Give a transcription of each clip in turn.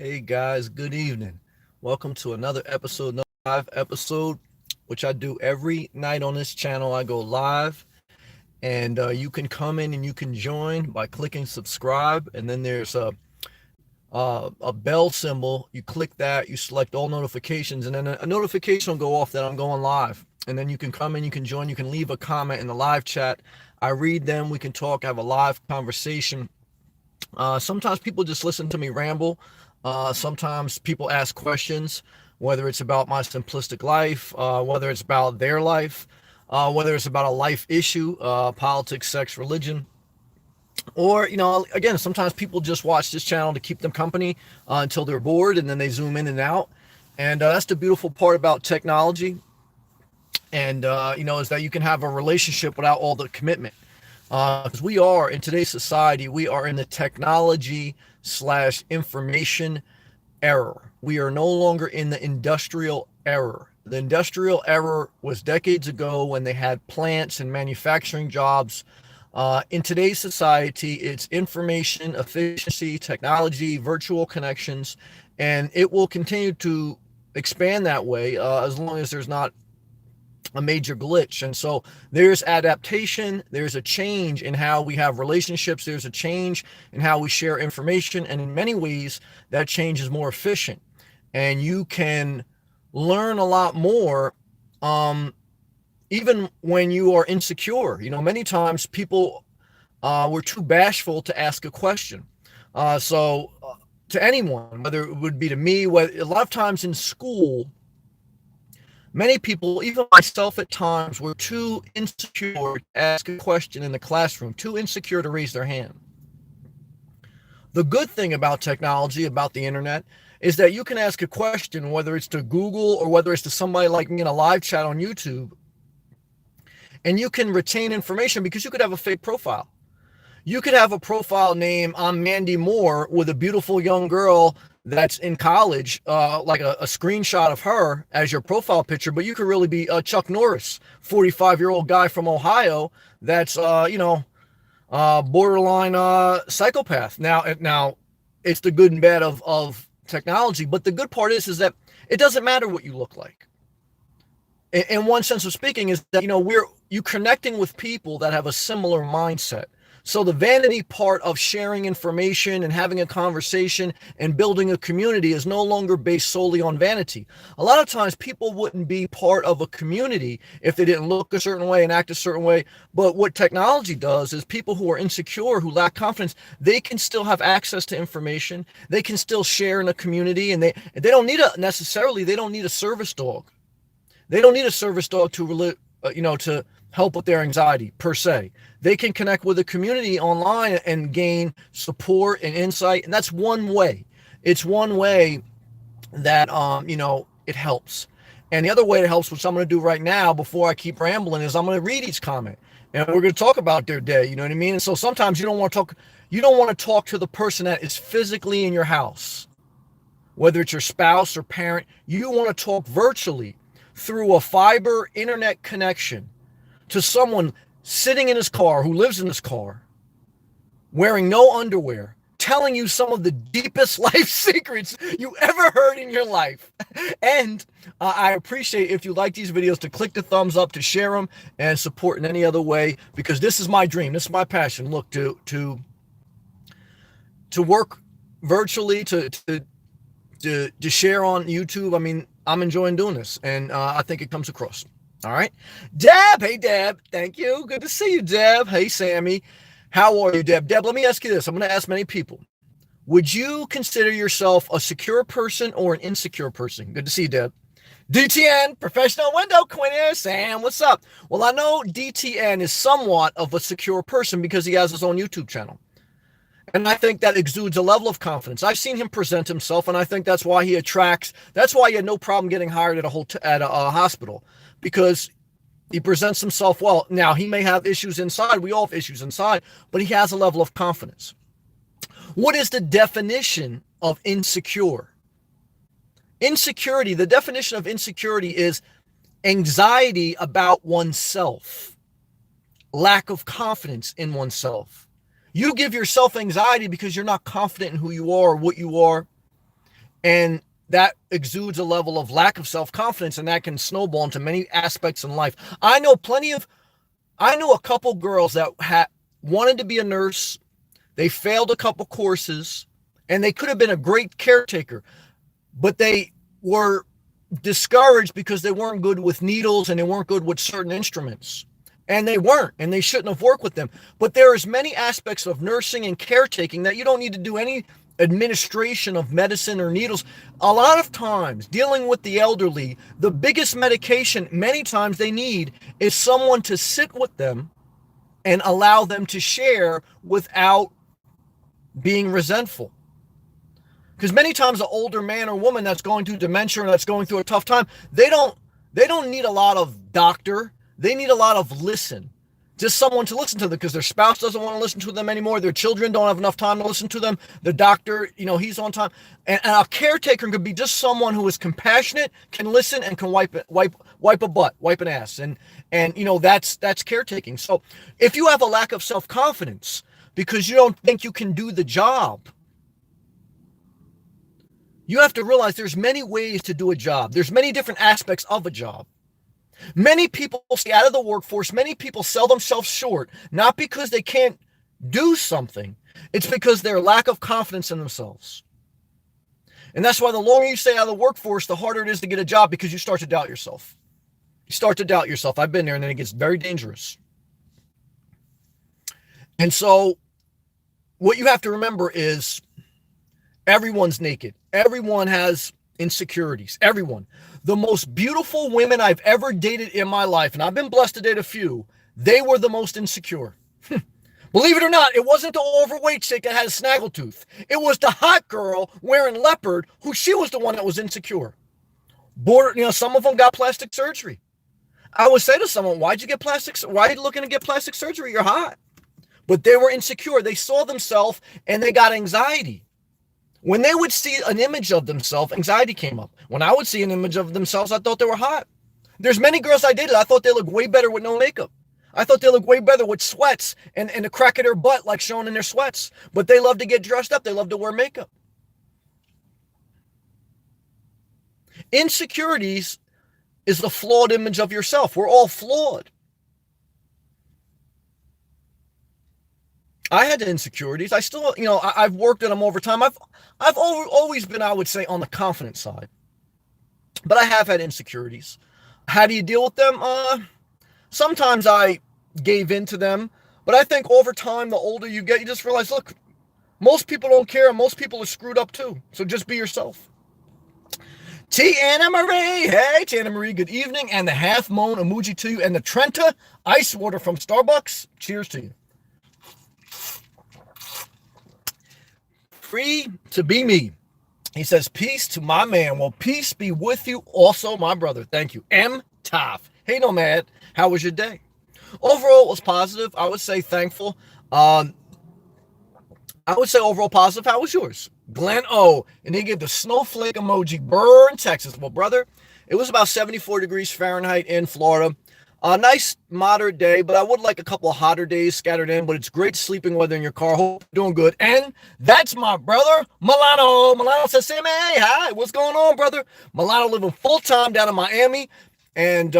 Hey guys, good evening. Welcome to another episode, another live episode, which I do every night on this channel. I go live, and you can come in and you can join by clicking subscribe, and then there's a bell symbol. You click that, you select all notifications, and then a notification will go off that I'm going live. And then you can come in, you can join, you can leave a comment in the live chat. I read them, we can talk, have a live conversation. Sometimes people just listen to me ramble. Sometimes people ask questions, whether it's about my simplistic life, whether it's about their life, whether it's about a life issue, politics, sex, religion, or, again, sometimes people just watch this channel to keep them company until they're bored, and then they zoom in and out. And that's the beautiful part about technology. And, is that you can have a relationship without all the commitment. Because we are in today's society, we are in the technology slash information era. We are no longer in the industrial era. The industrial era was decades ago when they had plants and manufacturing jobs. In today's society, it's information, efficiency, technology, virtual connections, and it will continue to expand that way as long as there's not a major glitch. And so there's adaptation, there's a change in how we have relationships, there's a change in how we share information, and in many ways that change is more efficient, and you can learn a lot more even when you are insecure. Many times people were too bashful to ask a question. To anyone, whether it would be to me, a lot of times in school, many people, even myself at times, were too insecure to ask a question in the classroom, too insecure to raise their hand. The good thing about technology, about the internet, is that you can ask a question, whether it's to Google or whether it's to somebody like me in a live chat on YouTube, and you can retain information because you could have a fake profile. You could have a profile name, I'm Mandy Moore, with a beautiful young girl that's in college, like a screenshot of her as your profile picture, but you could really be Chuck Norris, 45-year-old guy from Ohio that's, borderline psychopath. Now, it's the good and bad of technology, but the good part is that it doesn't matter what you look like. In one sense of speaking, is that, you connecting with people that have a similar mindset. So the vanity part of sharing information and having a conversation and building a community is no longer based solely on vanity. A lot of times people wouldn't be part of a community if they didn't look a certain way and act a certain way. But what technology does is people who are insecure, who lack confidence, they can still have access to information. They can still share in a community, and they don't need they don't need a service dog. They don't need a service dog to help with their anxiety per se. They can connect with a community online and gain support and insight, and that's one way. It's one way that it helps. And the other way it helps, which I'm going to do right now before I keep rambling, is I'm going to read each comment, and we're going to talk about their day. You know what I mean? And so sometimes you don't want to talk to the person that is physically in your house, whether it's your spouse or parent. You want to talk virtually through a fiber internet connection to someone sitting in his car, who lives in his car, wearing no underwear, telling you some of the deepest life secrets you ever heard in your life. And I appreciate if you like these videos to click the thumbs up, to share them, and support in any other way, because this is my dream. This is my passion. Look, to work virtually, to share on YouTube. I mean, I'm enjoying doing this, and I think it comes across. All right. Deb. Hey, Deb. Thank you. Good to see you, Deb. Hey, Sammy. How are you, Deb? Deb, let me ask you this. I'm going to ask many people. Would you consider yourself a secure person or an insecure person? Good to see you, Deb. DTN, professional window cleaner. Sam, what's up? Well, I know DTN is somewhat of a secure person because he has his own YouTube channel. And I think that exudes a level of confidence. I've seen him present himself, and I think that's why he had no problem getting hired at a hospital, because he presents himself well. Now, he may have issues inside. We all have issues inside, but he has a level of confidence. What is the definition of insecure? Insecurity, the definition of insecurity is anxiety about oneself, lack of confidence in oneself. You give yourself anxiety because you're not confident in who you are or what you are. And that exudes a level of lack of self-confidence, and that can snowball into many aspects in life. I know a couple girls that wanted to be a nurse. They failed a couple courses, and they could have been a great caretaker, but they were discouraged because they weren't good with needles and they weren't good with certain instruments. And they weren't, and they shouldn't have worked with them. But there is many aspects of nursing and caretaking that you don't need to do any administration of medicine or needles. A lot of times, dealing with the elderly, the biggest medication many times they need is someone to sit with them and allow them to share without being resentful. Because many times an older man or woman that's going through dementia or that's going through a tough time, they don't need a lot of doctor. They need a lot of listen. Just someone to listen to them, because their spouse doesn't want to listen to them anymore. Their children don't have enough time to listen to them. The doctor, he's on time. And a caretaker could be just someone who is compassionate, can listen, and can wipe a butt, wipe an ass. And that's caretaking. So if you have a lack of self-confidence because you don't think you can do the job, you have to realize there's many ways to do a job. There's many different aspects of a job. Many people stay out of the workforce. Many people sell themselves short, not because they can't do something. It's because their lack of confidence in themselves. And that's why the longer you stay out of the workforce, the harder it is to get a job, because you start to doubt yourself. You start to doubt yourself. I've been there, and then it gets very dangerous. And so what you have to remember is everyone's naked. Everyone has insecurities. Everyone. The most beautiful women I've ever dated in my life, and I've been blessed to date a few, they were the most insecure. Believe it or not, it wasn't the overweight chick that had a snaggletooth. It was the hot girl wearing leopard, who she was the one that was insecure. Some of them got plastic surgery. I would say to someone, why are you looking to get plastic surgery? You're hot. But they were insecure. They saw themselves and they got anxiety. When they would see an image of themselves, anxiety came up. When I would see an image of themselves, I thought they were hot. There's many girls I dated, I thought they looked way better with no makeup. I thought they looked way better with sweats and the crack of their butt like shown in their sweats. But they love to get dressed up. They love to wear makeup. Insecurities is the flawed image of yourself. We're all flawed. I had the insecurities. I still, I've worked at them over time. I've always been, I would say, on the confident side. But I have had insecurities. How do you deal with them? Sometimes I gave in to them. But I think over time, the older you get, you just realize, look, most people don't care, and most people are screwed up too. So just be yourself. T. Anna Marie. Hey, T. Anna Marie, good evening. And the half moan emoji to you. And the Trenta ice water from Starbucks. Cheers to you. Free to be me. He says, peace to my man. Well, peace be with you also, my brother. Thank you. M. Toff. Hey, Nomad. How was your day? Overall, it was positive. I would say thankful. I would say overall positive. How was yours? Glenn O. And he gave the snowflake emoji. Burn, Texas. Well, brother, it was about 74 degrees Fahrenheit in Florida. A nice moderate day, but I would like a couple of hotter days scattered in, but it's great sleeping weather in your car. Hope you're doing good. And that's my brother, Milano. Milano says, hey, man, hey, hi, what's going on, brother? Milano living full-time down in Miami. And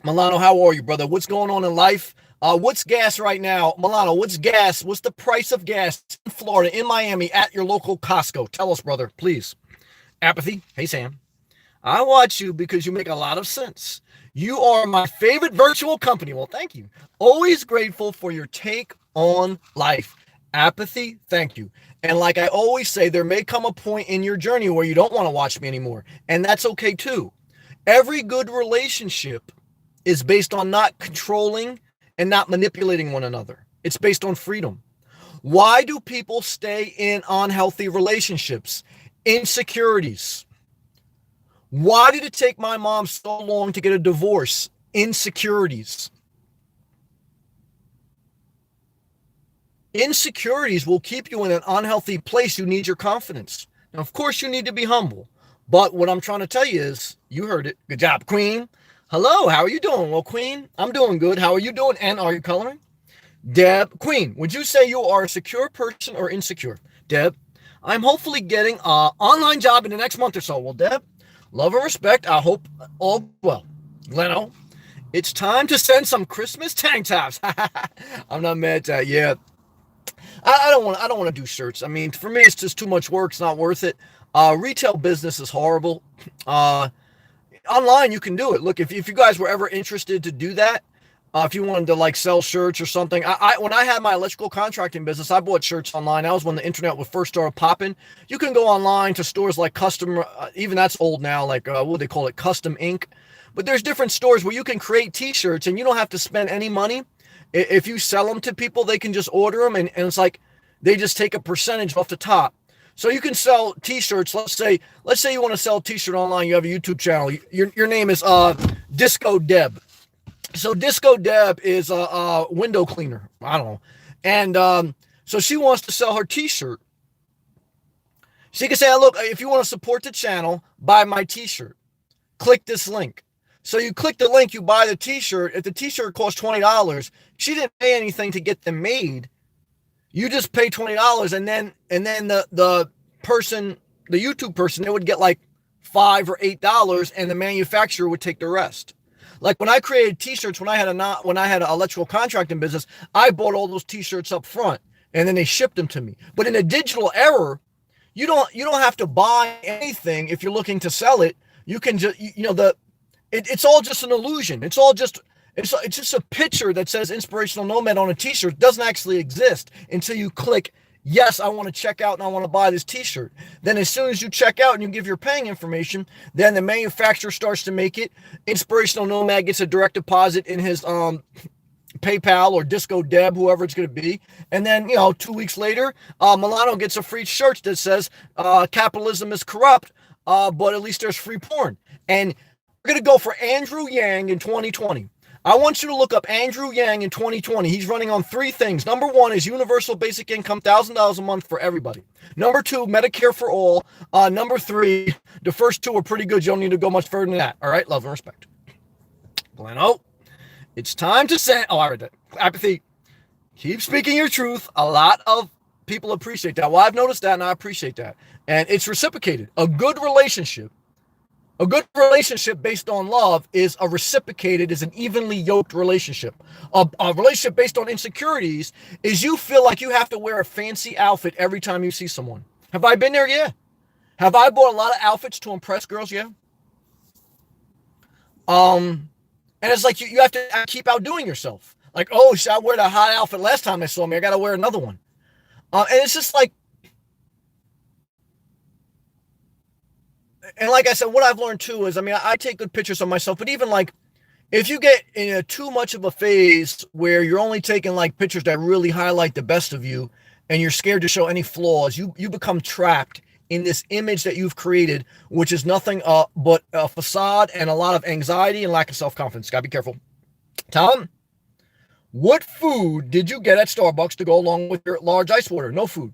Milano, how are you, brother? What's going on in life? What's gas right now? Milano, what's gas? What's the price of gas in Florida, in Miami, at your local Costco? Tell us, brother, please. Apathy, hey, Sam. I watch you because you make a lot of sense. You are my favorite virtual company. Well, thank you. Always grateful for your take on life. Apathy, thank you. And like I always say, there may come a point in your journey where you don't want to watch me anymore. And that's okay too. Every good relationship is based on not controlling and not manipulating one another. It's based on freedom. Why do people stay in unhealthy relationships? Insecurities. Why did it take my mom so long to get a divorce? Insecurities. Insecurities will keep you in an unhealthy place. You need your confidence. Now, of course, you need to be humble. But what I'm trying to tell you is, you heard it. Good job, Queen. Hello, how are you doing? Well, Queen, I'm doing good. How are you doing? And are you coloring? Deb, Queen, would you say you are a secure person or insecure? Deb, I'm hopefully getting an online job in the next month or so. Well, Deb, love and respect. I hope all well. Leno, it's time to send some Christmas tank tops. I'm not mad at that. Yeah, I don't want to do shirts. I mean, for me, it's just too much work. It's not worth it. Retail business is horrible. Uh, Online, you can do it. Look, if you guys were ever interested to do that, if you wanted to like sell shirts or something, when I had my electrical contracting business, I bought shirts online. That was when the internet was first started popping. You can go online to stores like Custom, even that's old now, like what do they call it, Custom Ink. But there's different stores where you can create T-shirts and you don't have to spend any money. If you sell them to people, they can just order them, and it's like they just take a percentage off the top. So you can sell T-shirts. Let's say you want to sell a T-shirt online. You have a YouTube channel. Your name is Disco Deb. So Disco Deb is a window cleaner. I don't know, and so she wants to sell her T-shirt. She can say, "Look, if you want to support the channel, buy my T-shirt. Click this link." So you click the link, you buy the T-shirt. If the T-shirt costs $20, she didn't pay anything to get them made. You just pay $20, and then the person, the YouTube person, they would get like $5 or $8, and the manufacturer would take the rest. Like when I created T-shirts, when I had an electrical contracting business, I bought all those T-shirts up front, and then they shipped them to me. But in a digital era, you don't have to buy anything if you're looking to sell it. You can just it's all just an illusion. It's just a picture that says Inspirational Nomad on a T-shirt. It doesn't actually exist until you click, yes, I want to check out and I want to buy this T-shirt. Then as soon as you check out and you give your paying information, then the manufacturer starts to make it. Inspirational Nomad gets a direct deposit in his PayPal or Disco Deb, whoever it's going to be. And then, 2 weeks later, Milano gets a free shirt that says capitalism is corrupt, but at least there's free porn. And we're going to go for Andrew Yang in 2020. I want you to look up Andrew Yang in 2020. He's running on 3 things. Number 1 is universal basic income, $1,000 a month for everybody. Number 2, Medicare for all. Number 3, the first 2 are pretty good. You don't need to go much further than that. All right, love and respect. Blano, it's time to send. Oh, I read that. Apathy. Keep speaking your truth. A lot of people appreciate that. Well, I've noticed that, and I appreciate that. And it's reciprocated. A good relationship based on love is an evenly yoked relationship. A relationship based on insecurities is you feel like you have to wear a fancy outfit every time you see someone. Have I been there? Yeah. Have I bought a lot of outfits to impress girls? Yeah. And it's like you have to keep outdoing yourself. Like, oh, I wore the hot outfit last time they saw me. I got to wear another one. And it's just like, and like I said, what I've learned too is, I take good pictures of myself, but even like, if you get in too much of a phase where you're only taking like pictures that really highlight the best of you, and you're scared to show any flaws, you become trapped in this image that you've created, which is nothing but a facade and a lot of anxiety and lack of self-confidence. Gotta be careful. Tom, what food did you get at Starbucks to go along with your large ice water? No food.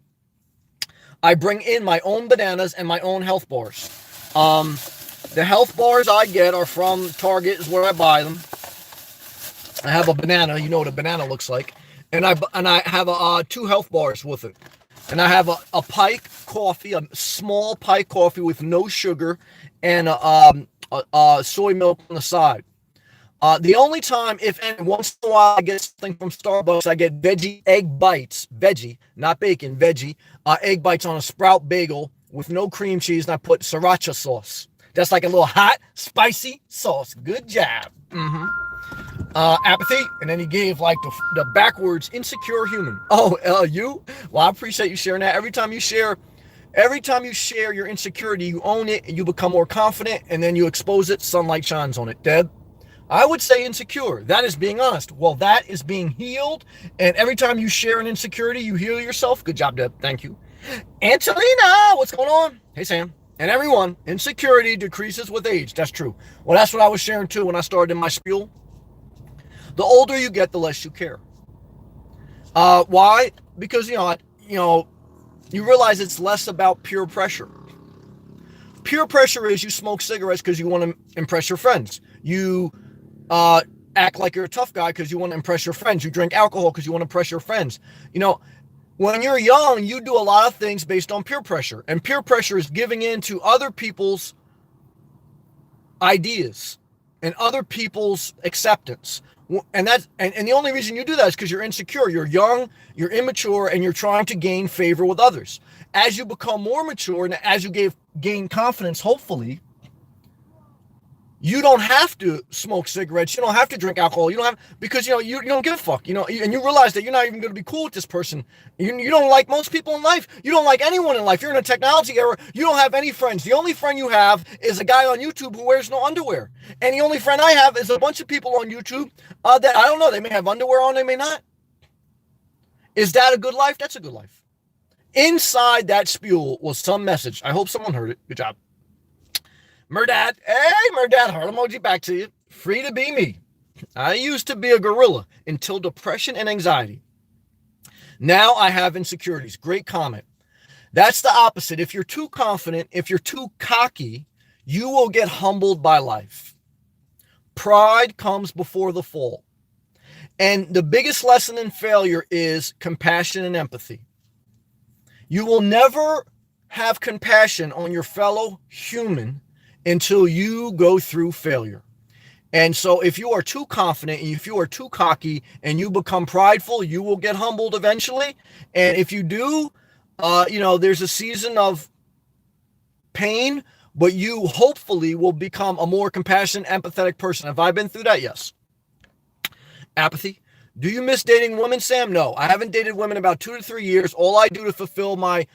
I bring in my own bananas and my own health bars. The health bars I get are from Target, is where I buy them. I have a banana, you know what a banana looks like, and I have 2 health bars with it, and I have a Pike coffee, a small Pike coffee with no sugar, and a soy milk on the side. The only time, if any, once in a while I get something from Starbucks, I get veggie egg bites, veggie, not bacon, veggie, egg bites on a Sprout bagel with no cream cheese, and I put sriracha sauce. That's like a little hot, spicy sauce. Good job. Apathy, and then he gave like the backwards insecure human. Oh, you? Well, I appreciate you sharing that. Every time you share your insecurity, you own it, and you become more confident, and then you expose it, sunlight shines on it. Deb, I would say insecure. That is being honest. Well, that is being healed, and every time you share an insecurity, you heal yourself. Good job, Deb. Thank you. Angelina, what's going on? Hey, Sam. And everyone, insecurity decreases with age. That's true. Well, that's what I was sharing too when I started in my spiel. The older you get, the less you care. Why? Because, you realize it's less about peer pressure. Peer pressure is you smoke cigarettes because you want to impress your friends. You act like you're a tough guy because you want to impress your friends. You drink alcohol because you want to impress your friends. When you're young, you do a lot of things based on peer pressure, and peer pressure is giving in to other people's ideas and other people's acceptance. And the only reason you do that is because you're insecure, you're young, you're immature, and you're trying to gain favor with others. As you become more mature and as you gain confidence, hopefully, you don't have to smoke cigarettes. You don't have to drink alcohol. You don't have, because, you don't give a fuck, and you realize that you're not even going to be cool with this person. You don't like most people in life. You don't like anyone in life. You're in a technology era. You don't have any friends. The only friend you have is a guy on YouTube who wears no underwear. And the only friend I have is a bunch of people on YouTube that I don't know. They may have underwear on, they may not. Is that a good life? That's a good life. Inside that spew was some message. I hope someone heard it. Good job. Murdad, hey, Murdad, heart emoji back to you. Free to be me. I used to be a gorilla until depression and anxiety. Now I have insecurities. Great comment. That's the opposite. If you're too confident, if you're too cocky, you will get humbled by life. Pride comes before the fall. And the biggest lesson in failure is compassion and empathy. You will never have compassion on your fellow human until you go through failure. And so if you are too confident and if you are too cocky and you become prideful, you will get humbled eventually. And if you do, there's a season of pain, but you hopefully will become a more compassionate, empathetic person. Have I been through that? Yes. Apathy. Do you miss dating women, Sam? No, I haven't dated women about 2 to 3 years. All I do to fulfill my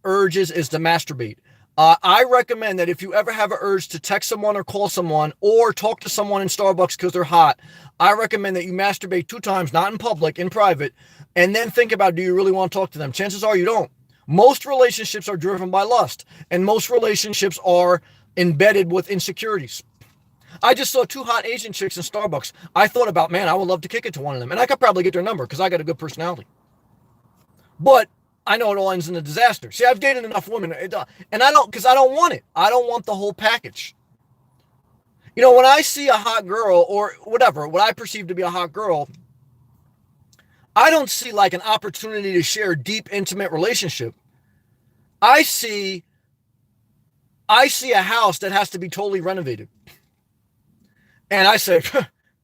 urges is to masturbate. I recommend that if you ever have an urge to text someone or call someone or talk to someone in Starbucks because they're hot, I recommend that you masturbate 2 times, not in public, in private, and then think about, do you really want to talk to them? Chances are you don't. Most relationships are driven by lust, and most relationships are embedded with insecurities. I just saw 2 hot Asian chicks in Starbucks. I thought about, man, I would love to kick it to one of them, and I could probably get their number because I got a good personality. But I know it all ends in a disaster. See, I've dated enough women, and I don't want it. I don't want the whole package. When I see a hot girl or whatever, what I perceive to be a hot girl, I don't see like an opportunity to share a deep, intimate relationship. I see a house that has to be totally renovated. And I say,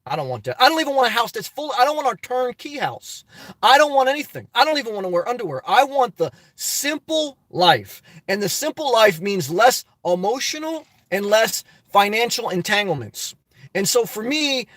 I don't want that. I don't even want a house that's full. I don't want a turnkey house. I don't want anything. I don't even want to wear underwear. I want the simple life. And the simple life means less emotional and less financial entanglements. And so for me,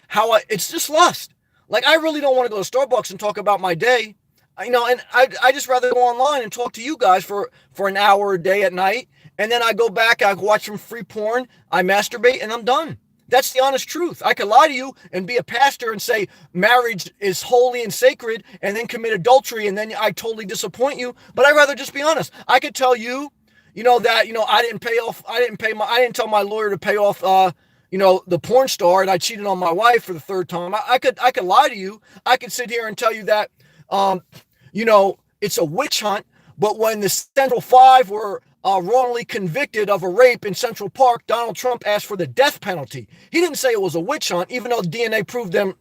it's just lust. Like, I really don't want to go to Starbucks and talk about my day. And I just rather go online and talk to you guys for an hour a day at night. And then I go back, I watch some free porn, I masturbate, and I'm done. That's the honest truth. I could lie to you and be a pastor and say marriage is holy and sacred and then commit adultery and then I totally disappoint you. But I'd rather just be honest. I could tell you, that, I didn't tell my lawyer to pay off, the porn star and I cheated on my wife for the 3rd time. I could lie to you. I could sit here and tell you that, it's a witch hunt. But when the Central Five were wrongly convicted of a rape in Central Park, Donald Trump asked for the death penalty. He didn't say it was a witch hunt, even though DNA proved them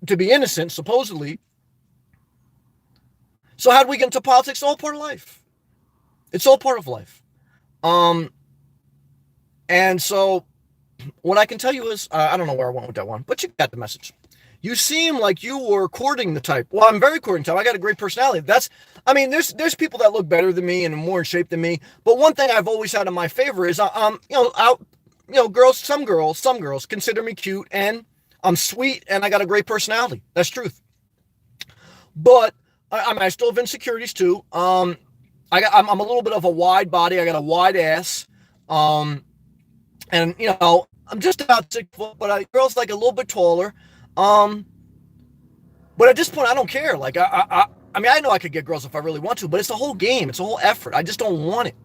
to be innocent, supposedly. So how do we get into politics? It's all part of life. It's all part of life. And so what I can tell you is, I don't know where I went with that one, but you got the message. You seem like you were courting the type. Well, I'm very courting type. I got a great personality. There's people that look better than me and are more in shape than me. But one thing I've always had in my favor is, some girls consider me cute and I'm sweet and I got a great personality. That's truth. But I still have insecurities too. I'm a little bit of a wide body. I got a wide ass. And I'm just about 6 foot, but girls like a little bit taller. But at this point, I don't care. Like, I know I could get girls if I really want to, but it's a whole game. It's a whole effort. I just don't want it.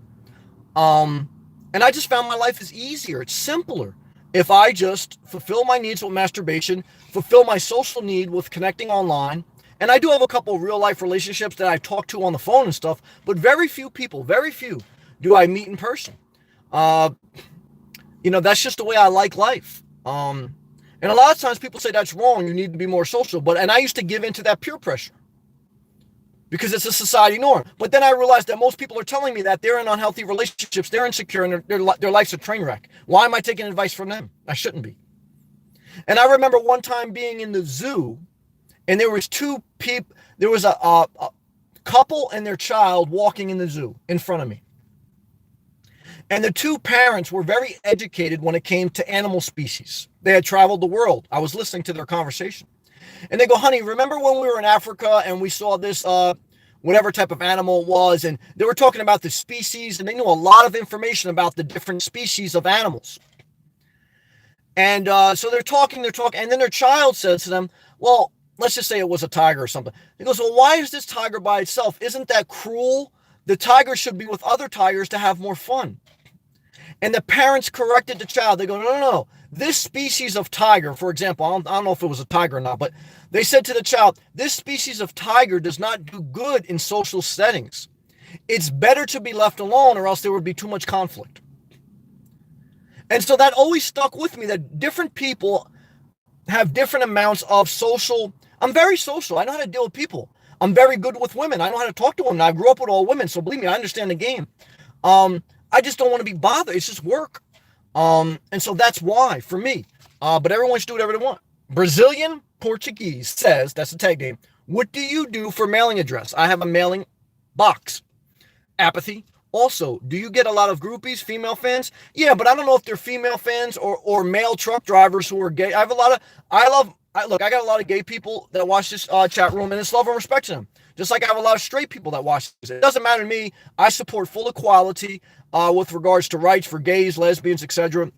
And I just found my life is easier. It's simpler if I just fulfill my needs with masturbation, fulfill my social need with connecting online. And I do have a couple of real life relationships that I talk to on the phone and stuff, but very few do I meet in person. That's just the way I like life. And a lot of times people say that's wrong. You need to be more social. And I used to give into that peer pressure. because it's a society norm. But then I realized that most people are telling me that they're in unhealthy relationships, they're insecure, and their life's a train wreck. Why am I taking advice from them? I shouldn't be. And I remember one time being in the zoo, and there was two people. There was a couple and their child walking in the zoo in front of me. And the two parents were very educated when it came to animal species. They had traveled the world. I was listening to their conversation. And they go, honey, remember when we were in Africa and we saw this, whatever type of animal it was, and they were talking about the species, and they knew a lot of information about the different species of animals. And so they're talking, and then their child says to them, well, let's just say it was a tiger or something. He goes, well, why is this tiger by itself? Isn't that cruel? The tiger should be with other tigers to have more fun. And the parents corrected the child. They go, no. This species of tiger, for example, I don't know if it was a tiger or not, but they said to the child, this species of tiger does not do good in social settings. It's better to be left alone, or else there would be too much conflict. And so that always stuck with me, that different people have different amounts of social. I'm very social. I know how to deal with people. I'm very good with women. I know how to talk to women. I grew up with all women, so believe me, I understand the game. I just don't want to be bothered. It's just work. And so that's why, for me. But everyone should do whatever they want. Brazilian Portuguese says, that's the tag name, what do you do for mailing address? I have a mailing box. Apathy. Also, do you get a lot of groupies, female fans? Yeah, but I don't know if they're female fans or male truck drivers who are gay. I got a lot of gay people that watch this chat room, and it's love and respect to them. Just like I have a lot of straight people that watch this. It doesn't matter to me. I support full equality with regards to rights for gays, lesbians, etc.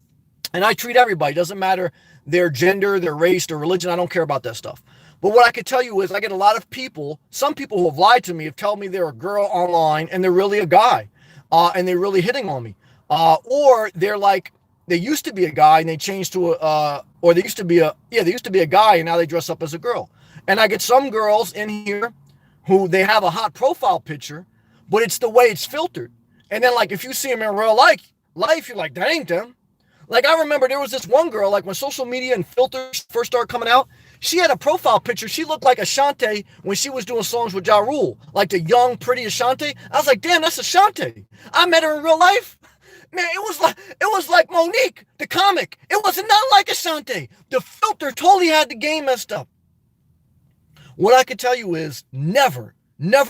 And I treat everybody. It doesn't matter their gender, their race, their religion. I don't care about that stuff. But what I could tell you is I get a lot of people, some people who have lied to me have told me they're a girl online and they're really a guy. And they're really hitting on me. Or they're like, they used to be a guy and they changed to they used to be a guy and now they dress up as a girl. And I get some girls in here who they have a hot profile picture, but it's the way it's filtered. And then like, if you see them in real life, you're like, that ain't them. Like I remember there was this one girl, like when social media and filters first started coming out, she had a profile picture. She looked like Ashanti when she was doing songs with Ja Rule, like the young, pretty Ashanti. I was like, damn, that's Ashanti. I met her in real life. Man, it was like Monique, the comic. It was not like Ashanti. The filter totally had the game messed up. What I can tell you is never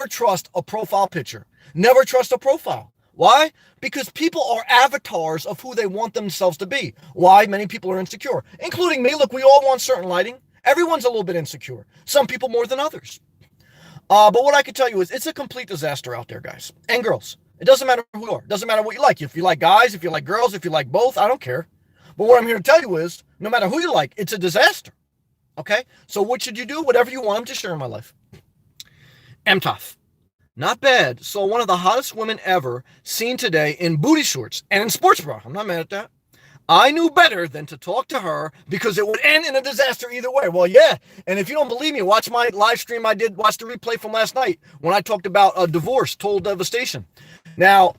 trust a profile picture. Never trust a profile. Why? Because people are avatars of who they want themselves to be. Why? Many people are insecure, including me. Look, we all want certain lighting. Everyone's a little bit insecure. Some people more than others. But what I can tell you is it's a complete disaster out there, guys and girls. It doesn't matter who you are. It doesn't matter what you like. If you like guys, if you like girls, if you like both, I don't care. But what I'm here to tell you is no matter who you like, it's a disaster. Okay? So what should you do? Whatever you want. I'm just sharing my life. MTOF. Not bad. Saw one of the hottest women ever seen today in booty shorts and in sports bra. I'm not mad at that. I knew better than to talk to her because it would end in a disaster either way. Well, yeah. And if you don't believe me, watch my live stream. Watch the replay from last night when I talked about a divorce, total devastation. Now,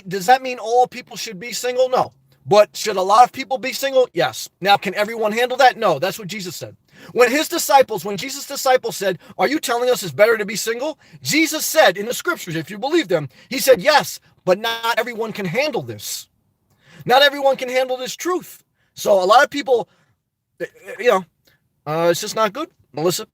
does that mean all people should be single? No. But should a lot of people be single? Yes. Now, can everyone handle that? No. That's what Jesus said. When Jesus' disciples said, are you telling us it's better to be single? Jesus said in the scriptures, if you believe them, he said, yes, but not everyone can handle this. Not everyone can handle this truth. So a lot of people, it's just not good. Melissa,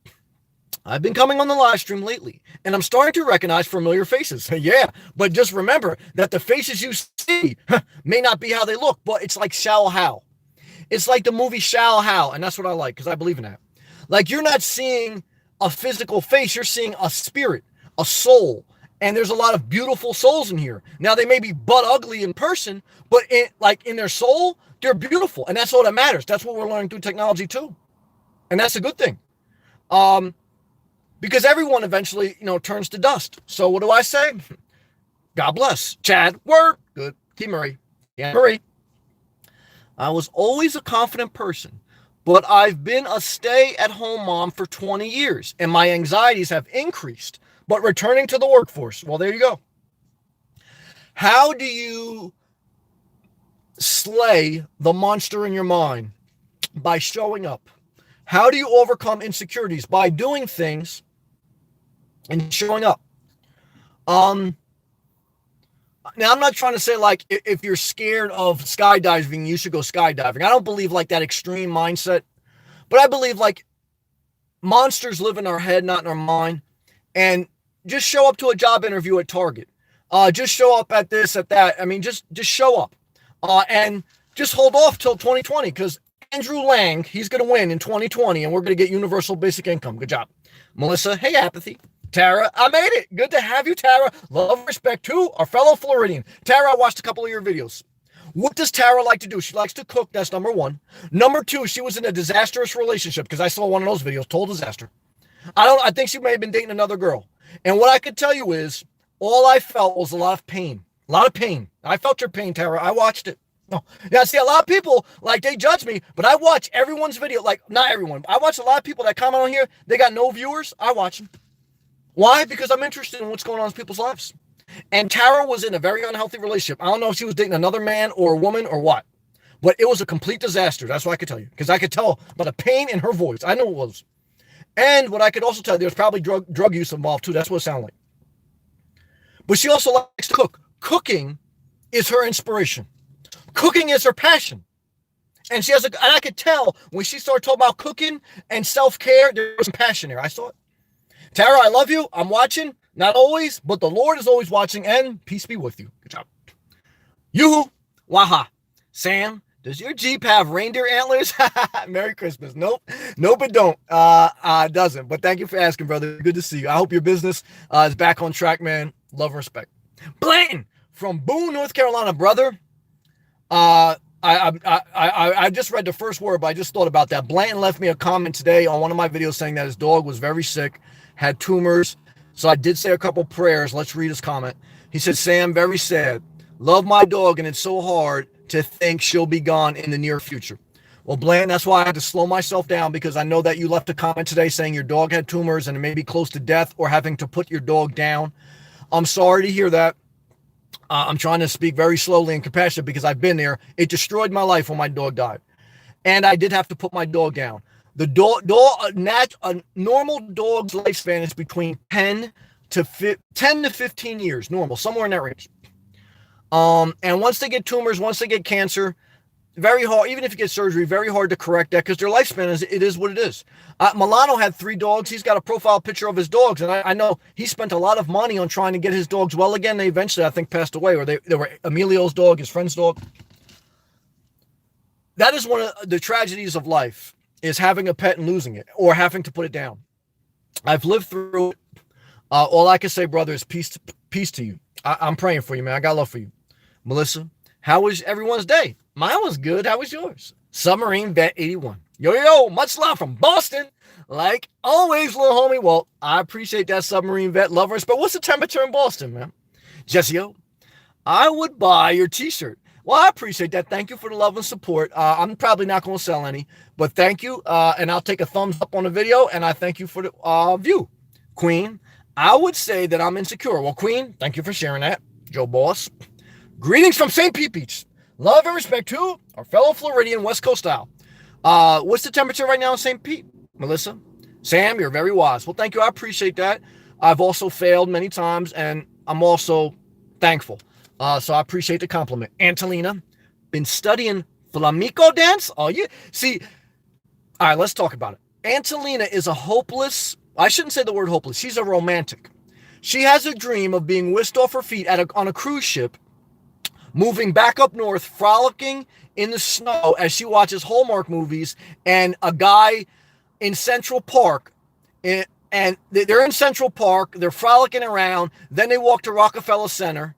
I've been coming on the live stream lately, and I'm starting to recognize familiar faces. Yeah, but just remember that the faces you see may not be how they look, but it's like Shallow Hal. It's like the movie Shallow Hal, and that's what I like, because I believe in that. Like, you're not seeing a physical face, you're seeing a spirit, a soul. And there's a lot of beautiful souls in here. Now, they may be butt ugly in person, but in their soul, they're beautiful. And that's all that matters. That's what we're learning through technology too. And that's a good thing. Because everyone eventually, turns to dust. So what do I say? God bless. Chad, word. Good. T. Murray. Yeah, Murray. I was always a confident person, but I've been a stay-at-home mom for 20 years, and my anxieties have increased. But returning to the workforce, well, there you go. How do you slay the monster in your mind? By showing up. How do you overcome insecurities? By doing things and showing up. Um, Now, I'm not trying to say like if you're scared of skydiving, you should go skydiving. I don't believe like that extreme mindset, but I believe like monsters live in our head, not in our mind. And just show up to a job interview at Target. Just show up at this, at that. I mean, just show up, and just hold off till 2020 because Andrew Lang, he's going to win in 2020, and we're going to get universal basic income. Good job, Melissa. Hey, apathy. Tara, I made it. Good to have you, Tara. Love, respect to our fellow Floridian. Tara, I watched a couple of your videos. What does Tara like to do? She likes to cook. That's number one. Number two, she was in a disastrous relationship because I saw one of those videos. Total disaster. I think she may have been dating another girl. And what I could tell you is all I felt was a lot of pain. A lot of pain. I felt your pain, Tara. I watched it. No. Yeah, see, a lot of people, like, they judge me, but I watch everyone's video. Like, not everyone. I watch a lot of people that comment on here. They got no viewers. I watch them. Why? Because I'm interested in what's going on in people's lives. And Tara was in a very unhealthy relationship. I don't know if she was dating another man or a woman or what, but it was a complete disaster. That's what I could tell you. Because I could tell by the pain in her voice. I knew it was. And what I could also tell you, there's probably drug use involved too. That's what it sounded like. But she also likes to cook. Cooking is her inspiration. Cooking is her passion. And and I could tell when she started talking about cooking and self-care, there was some passion there. I saw it. Tara, I love you. I'm watching. Not always, but the Lord is always watching, and peace be with you. Good job. Yoo-hoo. Waha. Sam, does your Jeep have reindeer antlers? Merry Christmas. Nope. Nope, it don't. It doesn't. But thank you for asking, brother. Good to see you. I hope your business is back on track, man. Love and respect. Blanton from Boone, North Carolina, brother. I just read the first word, but I just thought about that. Blanton left me a comment today on one of my videos saying that his dog was very sick, had tumors. So I did say a couple prayers. Let's read his comment. He said, Sam, very sad. Love my dog, and it's so hard to think she'll be gone in the near future. Well, Blanton, that's why I had to slow myself down, because I know that you left a comment today saying your dog had tumors and it may be close to death or having to put your dog down. I'm sorry to hear that. I'm trying to speak very slowly and compassionate because I've been there. It destroyed my life when my dog died. And I did have to put my dog down. A normal dog's lifespan is between 10 to 15 years, normal, somewhere in that range. And once they get tumors, once they get cancer, very hard, even if you get surgery, very hard to correct that because their lifespan is what it is. Milano had 3 dogs. He's got a profile picture of his dogs. And I know he spent a lot of money on trying to get his dogs well again. They eventually, I think, passed away, or they were Emilio's dog, his friend's dog. That is one of the tragedies of life, is having a pet and losing it, or having to put it down. I've lived through it. All I can say, brother, is peace to you. I'm praying for you, man. I got love for you. Melissa, how was everyone's day? Mine was good. How was yours? Submarine Vet 81. Yo, much love from Boston. Like always, little homie. Well, I appreciate that, Submarine Vet. Love, respect. What's the temperature in Boston, man? Jesse, I would buy your t-shirt. Well, I appreciate that. Thank you for the love and support. I'm probably not going to sell any, but thank you. And I'll take a thumbs up on the video, and I thank you for the view. Queen, I would say that I'm insecure. Well, Queen, thank you for sharing that. Joe Boss. Greetings from St. Pete Beach. Love and respect to our fellow Floridian West Coast style. What's the temperature right now in St. Pete? Melissa? Sam, you're very wise. Well, thank you. I appreciate that. I've also failed many times, and I'm also thankful. So I appreciate the compliment. Angelina, been studying flamenco dance? Oh, you see. All right, let's talk about it. Angelina is a hopeless, I shouldn't say the word hopeless. She's a romantic. She has a dream of being whisked off her feet on a cruise ship, moving back up north, frolicking in the snow as she watches Hallmark movies, and a guy in Central Park, and they're in Central Park, they're frolicking around, then they walk to Rockefeller Center.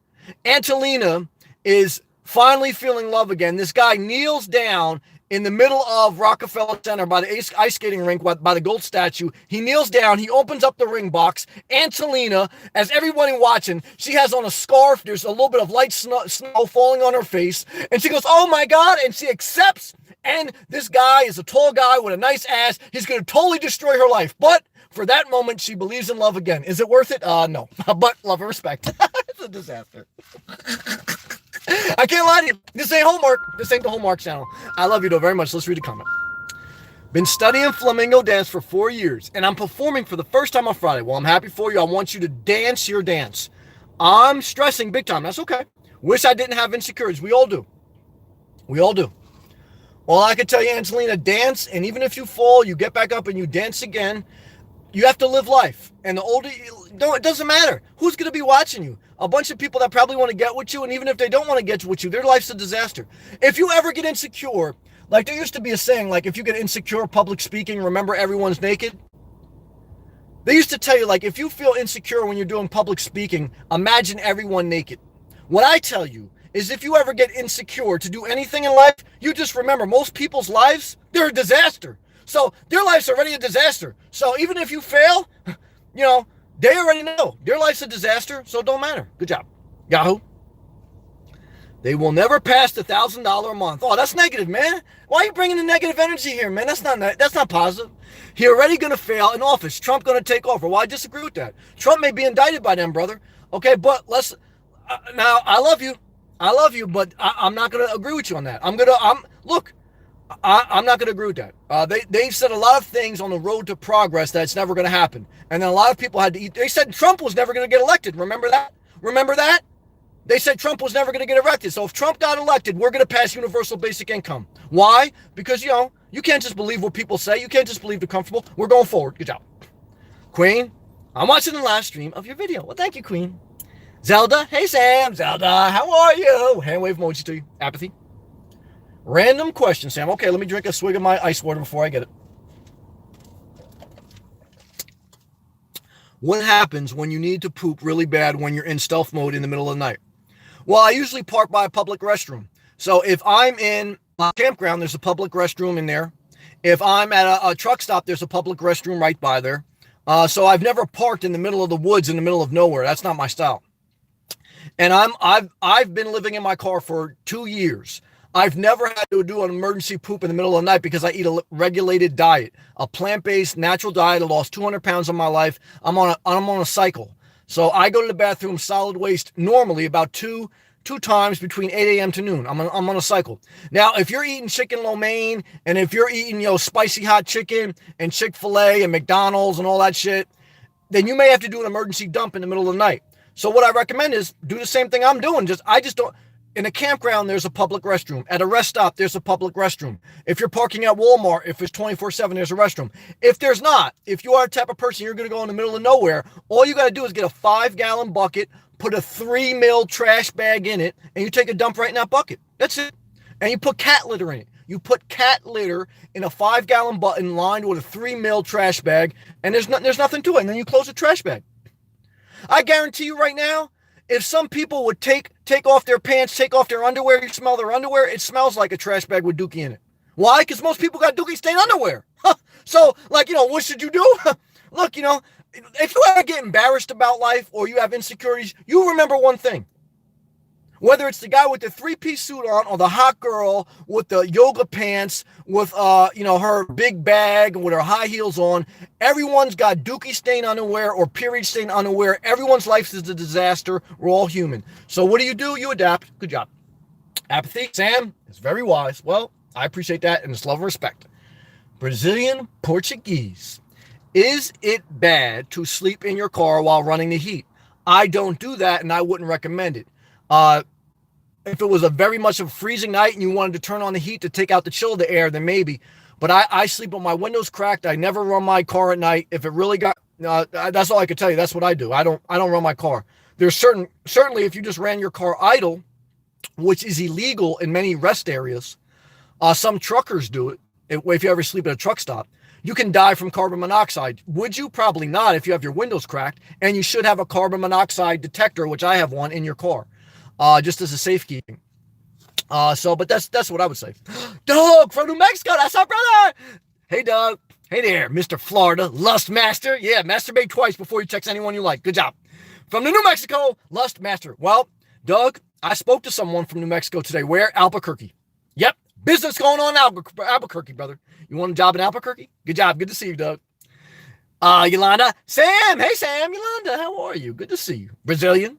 Angelina is finally feeling love again. This guy kneels down in the middle of Rockefeller Center by the ice skating rink, by the gold statue. He kneels down. He opens up the ring box. Angelina, as everybody watching, she has on a scarf. There's a little bit of light snow falling on her face. And she goes, oh my God. And she accepts. And this guy is a tall guy with a nice ass. He's going to totally destroy her life. But for that moment, she believes in love again. Is it worth it? No. But love and respect. It's a disaster. I can't lie to you. This ain't Hallmark. This ain't the Hallmark channel. I love you, though, very much. Let's read the comment. Been studying flamenco dance for 4 years, and I'm performing for the first time on Friday. Well, I'm happy for you. I want you to dance your dance. I'm stressing big time. That's okay. Wish I didn't have insecurities. We all do. We all do. All I can tell you, Angelina, dance, and even if you fall, you get back up and you dance again. You have to live life. And the older you, no, it doesn't matter. Who's going to be watching you? A bunch of people that probably want to get with you, and even if they don't want to get with you, their life's a disaster. If you ever get insecure, like there used to be a saying, like if you get insecure public speaking, remember everyone's naked. They used to tell you, like, if you feel insecure when you're doing public speaking, imagine everyone naked. What I tell you is if you ever get insecure to do anything in life, you just remember most people's lives, they're a disaster. So their life's already a disaster. So even if you fail, they already know their life's a disaster, so it don't matter. Good job. Yahoo. They will never pass the $1,000 a month. Oh, that's negative, man. Why are you bringing the negative energy here, man? That's not positive. He already going to fail in office. Trump going to take over. Well, I disagree with that. Trump may be indicted by them, brother. Okay, but let's now. I love you, but I'm not going to agree with you on that. I'm not going to agree with that. They've said a lot of things on the road to progress that's never going to happen, and then a lot of people had to eat. They said Trump was never going to get elected. Remember that? Remember that? They said Trump was never going to get elected. So if Trump got elected, we're going to pass universal basic income. Why? Because, you can't just believe what people say. You can't just believe they're comfortable. We're going forward. Good job. Queen, I'm watching the live stream of your video. Well, thank you, Queen. Zelda, hey, Sam. Zelda, how are you? Hand wave emoji to you. Apathy. Random question, Sam. Okay, let me drink a swig of my ice water before I get it. What happens when you need to poop really bad when you're in stealth mode in the middle of the night? Well, I usually park by a public restroom. So if I'm in a campground, there's a public restroom in there. If I'm at a truck stop, there's a public restroom right by there. So I've never parked in the middle of the woods in the middle of nowhere. That's not my style. And I've been living in my car for 2 years. I've never had to do an emergency poop in the middle of the night because I eat a regulated diet, a plant-based natural diet. I lost 200 pounds in my life. I'm on a cycle. So I go to the bathroom solid waste normally about two times between 8 a.m. to noon. I'm on a cycle. Now, if you're eating chicken lo mein and if you're eating, spicy hot chicken and Chick-fil-A and McDonald's and all that shit, then you may have to do an emergency dump in the middle of the night. So what I recommend is do the same thing I'm doing. I just don't. In a campground, there's a public restroom. At a rest stop, there's a public restroom. If you're parking at Walmart, if it's 24/7, there's a restroom. If there's not, if you are the type of person you're going to go in the middle of nowhere, all you got to do is get a 5-gallon bucket, put a 3 mil trash bag in it, and you take a dump right in that bucket. That's it. And you put cat litter in it. You put cat litter in a 5-gallon bucket lined with a 3 mil trash bag, and there's nothing to it. And then you close the trash bag. I guarantee you right now, if some people would take off their pants, take off their underwear, you smell their underwear, it smells like a trash bag with dookie in it. Why? Because most people got dookie stained underwear. So, what should you do? Look, if you ever get embarrassed about life or you have insecurities, you remember one thing. Whether it's the guy with the 3-piece suit on or the hot girl with the yoga pants with, her big bag and with her high heels on, everyone's got dookie stain underwear or period stain underwear. Everyone's life is a disaster. We're all human. So what do? You adapt. Good job. Apathy, Sam, is very wise. Well, I appreciate that and it's love and respect. Brazilian Portuguese. Is it bad to sleep in your car while running the heat? I don't do that and I wouldn't recommend it. If it was a very much of a freezing night and you wanted to turn on the heat to take out the chill of the air, then maybe. But I sleep with my windows cracked. I never run my car at night. If it really got, that's all I could tell you. That's what I do. I don't run my car. There's certainly if you just ran your car idle, which is illegal in many rest areas, some truckers do it. If you ever sleep at a truck stop, you can die from carbon monoxide. Would you? Probably not if you have your windows cracked, and you should have a carbon monoxide detector, which I have one in your car. Just as a safekeeping. But that's what I would say. Doug from New Mexico, that's our brother. Hey, Doug. Hey there, Mr. Florida, Lust Master. Yeah, masturbate twice before you text anyone you like. Good job. From the New Mexico, Lust Master. Well, Doug, I spoke to someone from New Mexico today. Where? Albuquerque. Yep, business going on in Albuquerque, brother. You want a job in Albuquerque? Good job. Good to see you, Doug. Yolanda. Sam. Hey, Sam. Yolanda, how are you? Good to see you. Brazilian.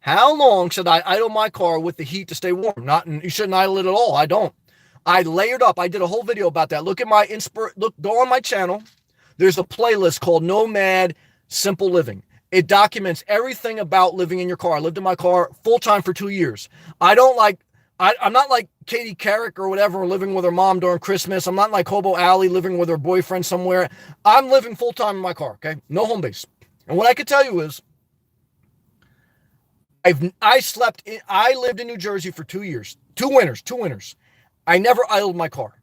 How long should I idle my car with the heat to stay warm? You shouldn't idle it at all. I don't. I layered up. I did a whole video about that. Look at my go on my channel. There's a playlist called Nomad Simple Living. It documents everything about living in your car. I lived in my car full time for 2 years. I'm not like Katie Carrick or whatever, living with her mom during Christmas. I'm not like Hobo Alley living with her boyfriend somewhere. I'm living full time in my car, okay? No home base. And what I could tell you is, I lived in New Jersey for 2 years, 2 winters. I never idled my car.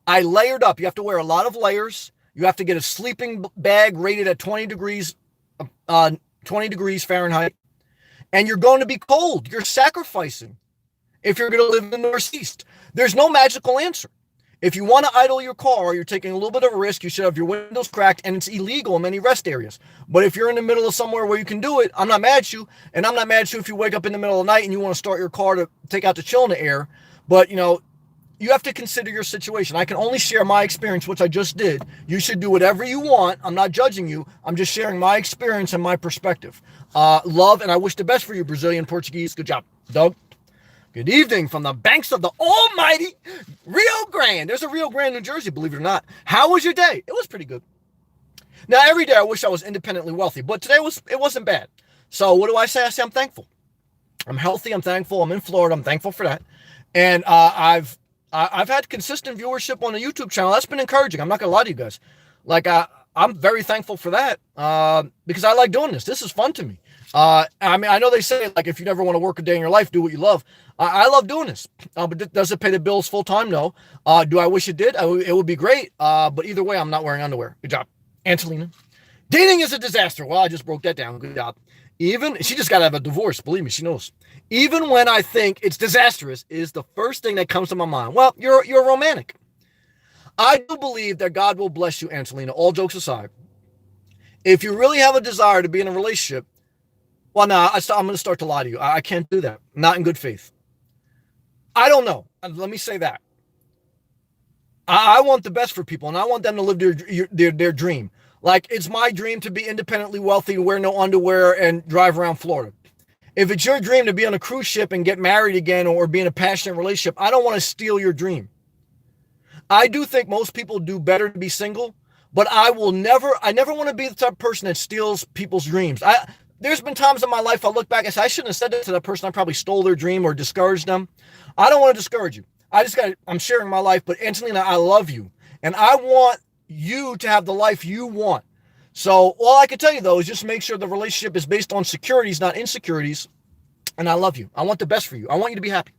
I layered up. You have to wear a lot of layers. You have to get a sleeping bag rated at 20 degrees Fahrenheit. And you're going to be cold. You're sacrificing if you're going to live in the Northeast. There's no magical answer. If you want to idle your car, you're taking a little bit of a risk. You should have your windows cracked, and it's illegal in many rest areas. But if you're in the middle of somewhere where you can do it, I'm not mad at you. And I'm not mad at you if you wake up in the middle of the night and you want to start your car to take out the chill in the air. But, you have to consider your situation. I can only share my experience, which I just did. You should do whatever you want. I'm not judging you. I'm just sharing my experience and my perspective. Love, and I wish the best for you, Brazilian Portuguese. Good job, Doug. Good evening from the banks of the almighty Rio Grande. There's a Rio Grande, New Jersey, believe it or not. How was your day? It was pretty good. Now, every day I wish I was independently wealthy, but today it wasn't bad. So what do I say? I say I'm thankful. I'm healthy. I'm thankful. I'm in Florida. I'm thankful for that. And I've had consistent viewership on the YouTube channel. That's been encouraging. I'm not going to lie to you guys. I'm very thankful for that because I like doing this. This is fun to me. I know they say, if you never want to work a day in your life, do what you love. I love doing this. But does it pay the bills full time? No. Do I wish it did? It would be great. But either way, I'm not wearing underwear. Good job. Angelina. Dating is a disaster. Well, I just broke that down. Good job. She just got to have a divorce. Believe me, she knows. Even when I think it's disastrous is the first thing that comes to my mind. Well, you're a romantic. I do believe that God will bless you, Angelina, all jokes aside. If you really have a desire to be in a relationship, well, no, I'm going to start to lie to you. I can't do that. Not in good faith. I don't know. Let me say that. I want the best for people, and I want them to live their dream. It's my dream to be independently wealthy, wear no underwear, and drive around Florida. If it's your dream to be on a cruise ship and get married again or be in a passionate relationship, I don't want to steal your dream. I do think most people do better to be single, but I never want to be the type of person that steals people's dreams. There's been times in my life I look back and say, I shouldn't have said that to that person. I probably stole their dream or discouraged them. I don't want to discourage you. I'm sharing my life, but Angelina, I love you. And I want you to have the life you want. So all I can tell you, though, is just make sure the relationship is based on securities, not insecurities. And I love you. I want the best for you. I want you to be happy.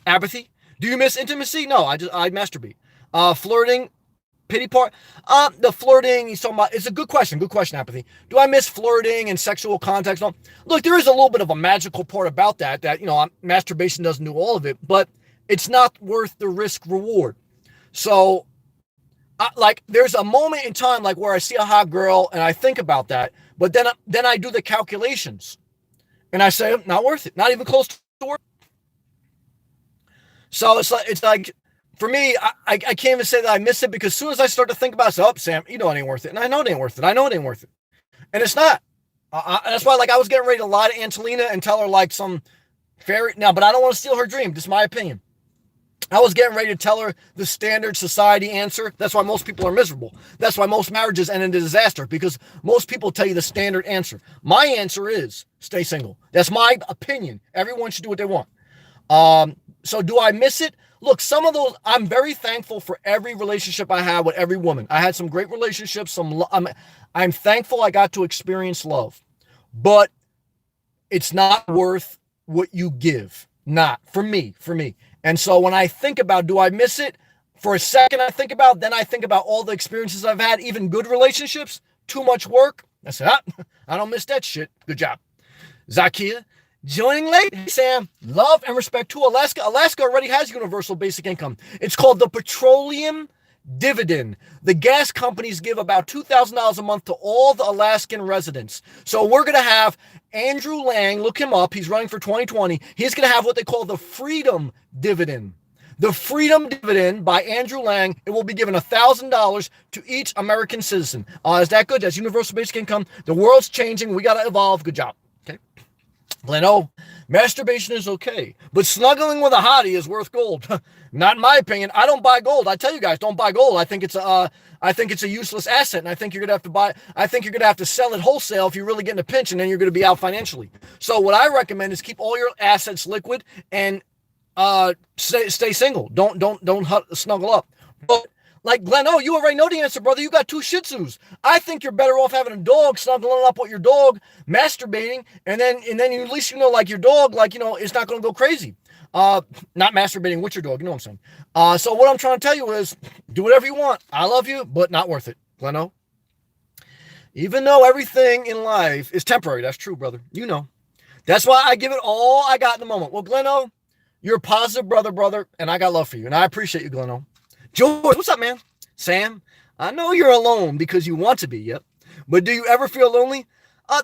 Apathy. Do you miss intimacy? No, I masturbate. Flirting. Pity part. The flirting he's talking about. It's a good question. Good question, Apathy. Do I miss flirting and sexual contact? No. Look, there is a little bit of a magical part about that masturbation doesn't do all of it, but it's not worth the risk reward. So, there's a moment in time where I see a hot girl and I think about that, but then I do the calculations and I say, not worth it, not even close to worth it. So it's like for me, I can't even say that I miss it because as soon as I start to think about it, I say, oh, Sam, it ain't worth it. And I know it ain't worth it. I know it ain't worth it. And it's not. That's why I was getting ready to lie to Angelina and tell her some fairy. Now, but I don't want to steal her dream. Just my opinion. I was getting ready to tell her the standard society answer. That's why most people are miserable. That's why most marriages end in a disaster because most people tell you the standard answer. My answer is stay single. That's my opinion. Everyone should do what they want. So do I miss it? Look, some of those, I'm very thankful for every relationship I had with every woman. I had some great relationships. I'm thankful I got to experience love, but it's not worth what you give. Not for me. And so when I think about, do I miss it? For a second, then I think about all the experiences I've had, even good relationships, too much work. I said, I don't miss that shit. Good job. Zakia, joining late. Hey, Sam, love and respect to Alaska. Alaska already has universal basic income. It's called the petroleum dividend. The gas companies give about $2,000 a month to all the Alaskan residents. So we're going to have Andrew Lang, look him up. He's running for 2020. He's going to have what they call the freedom dividend. The freedom dividend by Andrew Lang. It will be given $1,000 to each American citizen. Is that good? That's universal basic income. The world's changing. We got to evolve. Good job. Okay. Glenn O, masturbation is okay, but snuggling with a hottie is worth gold. Not in my opinion. I don't buy gold. I tell you guys, don't buy gold. I think it's a useless asset, and I think you're gonna have to buy. I think you're gonna have to sell it wholesale if you really get in a pinch, and then you're gonna be out financially. So what I recommend is keep all your assets liquid and stay single. Don't snuggle up. But like Glenn, oh, you already know the answer, brother. You got two Shih Tzus. I think you're better off having a dog, snuggling up with your dog, masturbating, and then you, at least you know, like your dog, like you know, it's not going to go crazy. Not masturbating with your dog. You know what I'm saying? So what I'm trying to tell you is, do whatever you want. I love you, but not worth it, Gleno. Even though everything in life is temporary, that's true, brother. You know. That's why I give it all I got in the moment. Well, Gleno, you're a positive brother, and I got love for you, and I appreciate you, Gleno. George, what's up, man? Sam, I know you're alone because you want to be, yep. But do you ever feel lonely?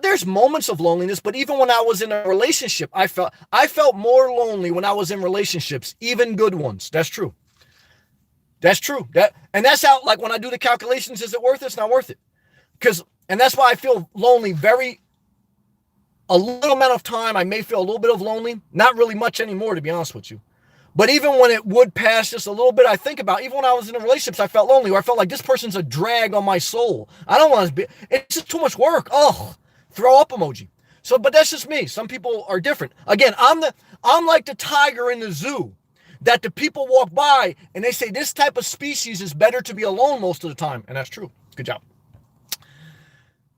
There's moments of loneliness, but even when I was in a relationship, I felt more lonely when I was in relationships, even good ones. That's true. That's true. That's how, like, when I do the calculations, is it worth it? It's not worth it. And that's why I feel lonely a little amount of time. I may feel a little bit of lonely, not really much anymore, to be honest with you. But even when it would pass just a little bit, I think about, even when I was in relationships, I felt lonely, or I felt like this person's a drag on my soul. I don't want to be, it's just too much work. Oh, throw up emoji. So, but that's just me. Some people are different. Again, I'm like the tiger in the zoo that the people walk by and they say this type of species is better to be alone most of the time. And that's true. Good job.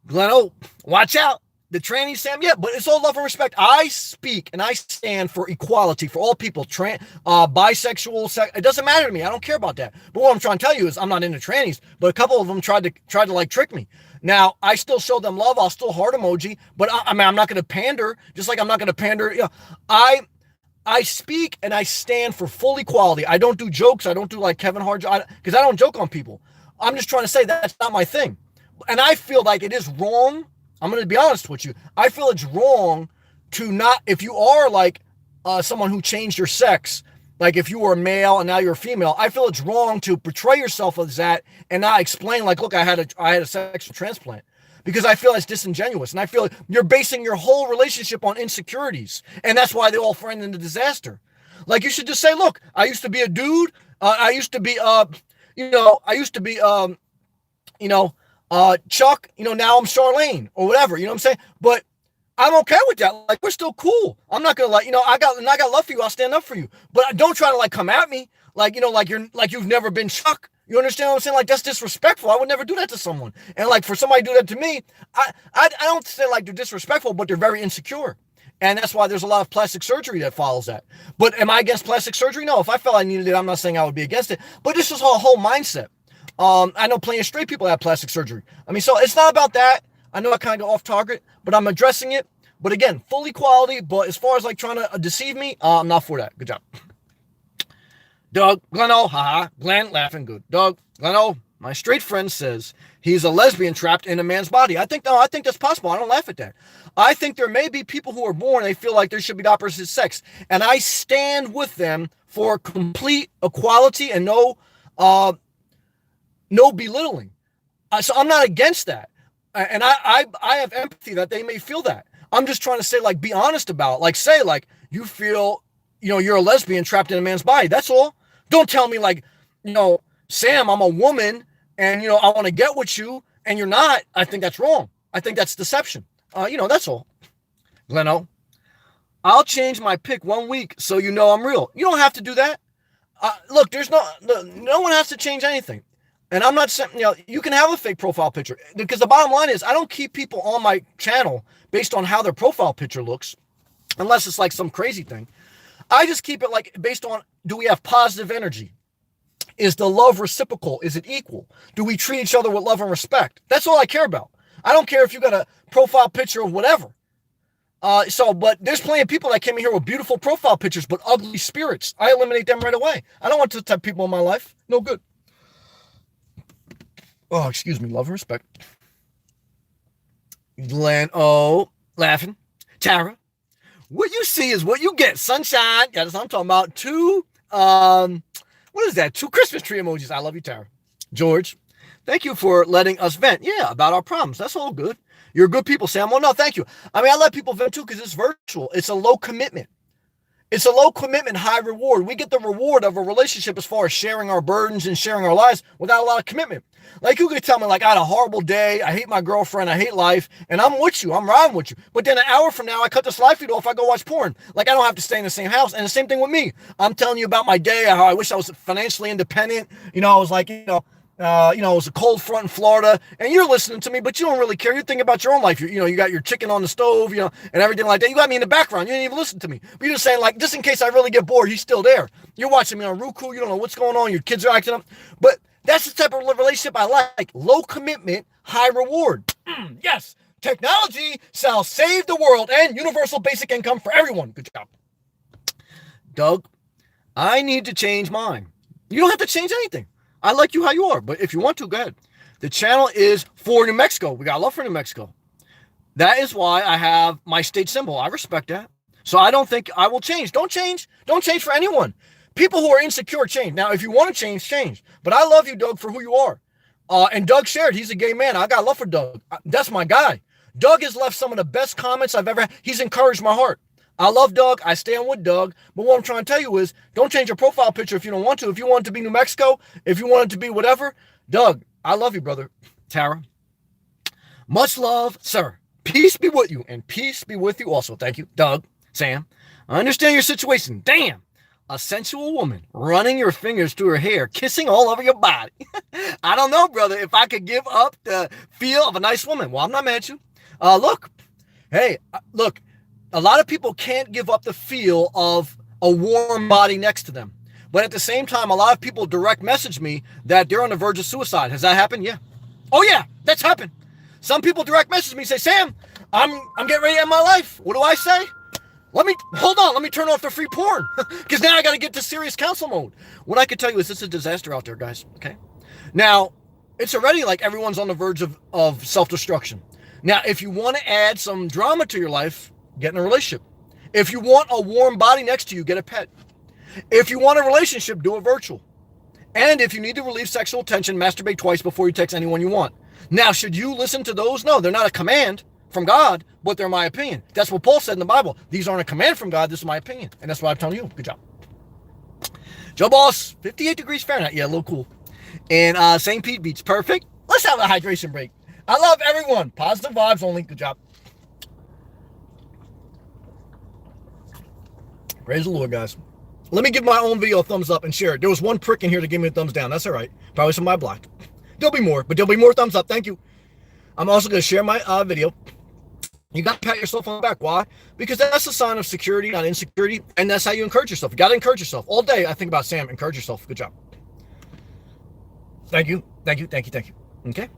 Glenn, watch out. The tranny Sam, yeah, but it's all love and respect. I speak and I stand for equality for all people, bisexual, it doesn't matter to me. I don't care about that. But what I'm trying to tell you is I'm not into trannies, but a couple of them tried to like trick me. Now, I still show them love. I'll still heart emoji, but I'm not going to pander, just like I'm not going to pander. You know, I speak and I stand for full equality. I don't do jokes. I don't do like Kevin Hart, because I don't joke on people. I'm just trying to say that's not my thing. And I feel like it is wrong. I'm going to be honest with you. I feel it's wrong to not, if you are like someone who changed your sex, like if you were a male and now you're a female, I feel it's wrong to portray yourself as that and not explain like, look, I had a sexual transplant, because I feel it's disingenuous. And I feel like you're basing your whole relationship on insecurities. And that's why they all friend into disaster. Like you should just say, look, I used to be a dude. Chuck, now I'm Charlene or whatever, you know what I'm saying? But I'm okay with that. Like, we're still cool. I'm not gonna I got love for you. I'll stand up for you. But don't try to like come at me like you've never been Chuck. You understand what I'm saying? Like, that's disrespectful. I would never do that to someone. And like for somebody to do that to me, I don't say like they're disrespectful, but they're very insecure. And that's why there's a lot of plastic surgery that follows that. But am I against plastic surgery? No. If I felt I needed it, I'm not saying I would be against it. But this is a whole mindset. I know plenty of straight people have plastic surgery. I mean, so it's not about that. I know I kind of go off target, but I'm addressing it. But again, full equality. But as far as like trying to deceive me, I'm not for that. Good job. Doug, Gleno, haha. Glenn, laughing good. Doug, Gleno, my straight friend says he's a lesbian trapped in a man's body. I think that's possible. I don't laugh at that. I think there may be people who are born, they feel like there should be the opposite sex. And I stand with them for complete equality and no belittling. So I'm not against that. And I have empathy that they may feel that. I'm just trying to say, like, be honest about it. Like, say, like, you feel, you're a lesbian trapped in a man's body. That's all. Don't tell me, like, Sam, I'm a woman and, I want to get with you and you're not. I think that's wrong. I think that's deception. That's all. Gleno, I'll change my pick 1 week so I'm real. You don't have to do that. Look, there's no one has to change anything. And I'm not saying, you can have a fake profile picture, because the bottom line is I don't keep people on my channel based on how their profile picture looks, unless it's like some crazy thing. I just keep it like based on, do we have positive energy? Is the love reciprocal? Is it equal? Do we treat each other with love and respect? That's all I care about. I don't care if you got a profile picture or whatever. But there's plenty of people that came in here with beautiful profile pictures, but ugly spirits. I eliminate them right away. I don't want those type of people in my life. No good. Oh, excuse me. Love and respect. Glenn, laughing. Tara, what you see is what you get. Sunshine. Yeah, that's what I'm talking about. Two Christmas tree emojis. I love you, Tara. George, thank you for letting us vent. Yeah, about our problems. That's all good. You're good people, Sam. Well, no, thank you. I mean, I let people vent too because it's virtual. It's a low commitment. It's a low commitment, high reward. We get the reward of a relationship as far as sharing our burdens and sharing our lives without a lot of commitment. Like you could tell me, like, I had a horrible day. I hate my girlfriend. I hate life. And I'm with you. I'm riding with you. But then an hour from now, I cut this live feed off. I go watch porn. Like, I don't have to stay in the same house. And the same thing with me. I'm telling you about my day, how I wish I was financially independent. I was like, it was a cold front in Florida, and you're listening to me, but you don't really care. You're thinking about your own life. You got your chicken on the stove, and everything like that. You got me in the background. You didn't even listen to me. But you're just saying, like, just in case I really get bored, he's still there. You're watching me on Roku. You don't know what's going on. Your kids are acting up. But that's the type of relationship I like. Low commitment, high reward. Yes. Technology shall save the world and universal basic income for everyone. Good job. Doug, I need to change mine. You don't have to change anything. I like you how you are, but if you want to, go ahead. The channel is for New Mexico. We got love for New Mexico. That is why I have my state symbol. I respect that. So I don't think I will change. Don't change. Don't change for anyone. People who are insecure change. Now, if you want to change, change. But I love you, Doug, for who you are. And Doug shared. He's a gay man. I got love for Doug. That's my guy. Doug has left some of the best comments I've ever had. He's encouraged my heart. I love Doug. I stand with Doug. But what I'm trying to tell you is don't change your profile picture if you don't want to. If you want it to be New Mexico, if you want it to be whatever, Doug, I love you, brother. Tara, much love, sir. Peace be with you, and peace be with you also. Thank you, Doug, Sam. I understand your situation. Damn. A sensual woman running your fingers through her hair, kissing all over your body. I don't know, brother, if I could give up the feel of a nice woman. Well, I'm not mad at you. Look. A lot of people can't give up the feel of a warm body next to them. But at the same time, a lot of people direct message me that they're on the verge of suicide. Has that happened? Yeah. Oh, yeah, that's happened. Some people direct message me and say, Sam, I'm getting ready to end my life. What do I say? Let me turn off the free porn. Because now I got to get to serious counsel mode. What I can tell you is this is a disaster out there, guys. Okay. Now, it's already like everyone's on the verge of self-destruction. Now, if you want to add some drama to your life, get in a relationship. If you want a warm body next to you, get a pet. If you want a relationship, do it virtual. And if you need to relieve sexual tension, masturbate twice before you text anyone you want. Now, should you listen to those? No, they're not a command from God, but they're my opinion. That's what Paul said in the Bible. These aren't a command from God. This is my opinion. And that's what I'm telling you. Good job. Joe Boss, 58 degrees Fahrenheit. Yeah, a little cool. And St. Pete Beach, perfect. Let's have a hydration break. I love everyone. Positive vibes only. Good job. Praise the Lord, guys. Let me give my own video a thumbs up and share it. There was one prick in here to give me a thumbs down. That's all right. Probably somebody blocked. There'll be more, but there'll be more thumbs up. Thank you. I'm also going to share my video. You got to pat yourself on the back. Why? Because that's a sign of security, not insecurity. And that's how you encourage yourself. You got to encourage yourself. All day, I think about Sam. Encourage yourself. Good job. Thank you. Thank you. Thank you. Thank you. Okay.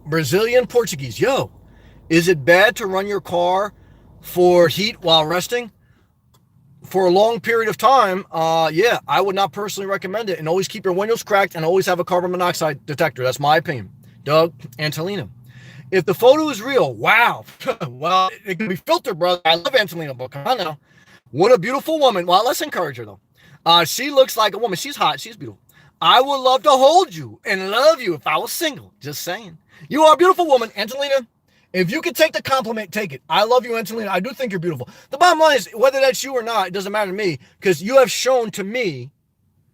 Brazilian Portuguese. Yo, is it bad to run your car for heat while resting for a long period of time? Yeah, I would not personally recommend it. And always keep your windows cracked and always have a carbon monoxide detector. That's my opinion. Doug, Angelina. If the photo is real, wow. Well, it can be filtered, brother. I love Angelina, but come on now. What a beautiful woman. Well, let's encourage her, though. She looks like a woman. She's hot. She's beautiful. I would love to hold you and love you if I was single. Just saying. You are a beautiful woman, Angelina. If you can take the compliment, take it. I love you, Angelina. I do think you're beautiful. The bottom line is, whether that's you or not, it doesn't matter to me, because you have shown to me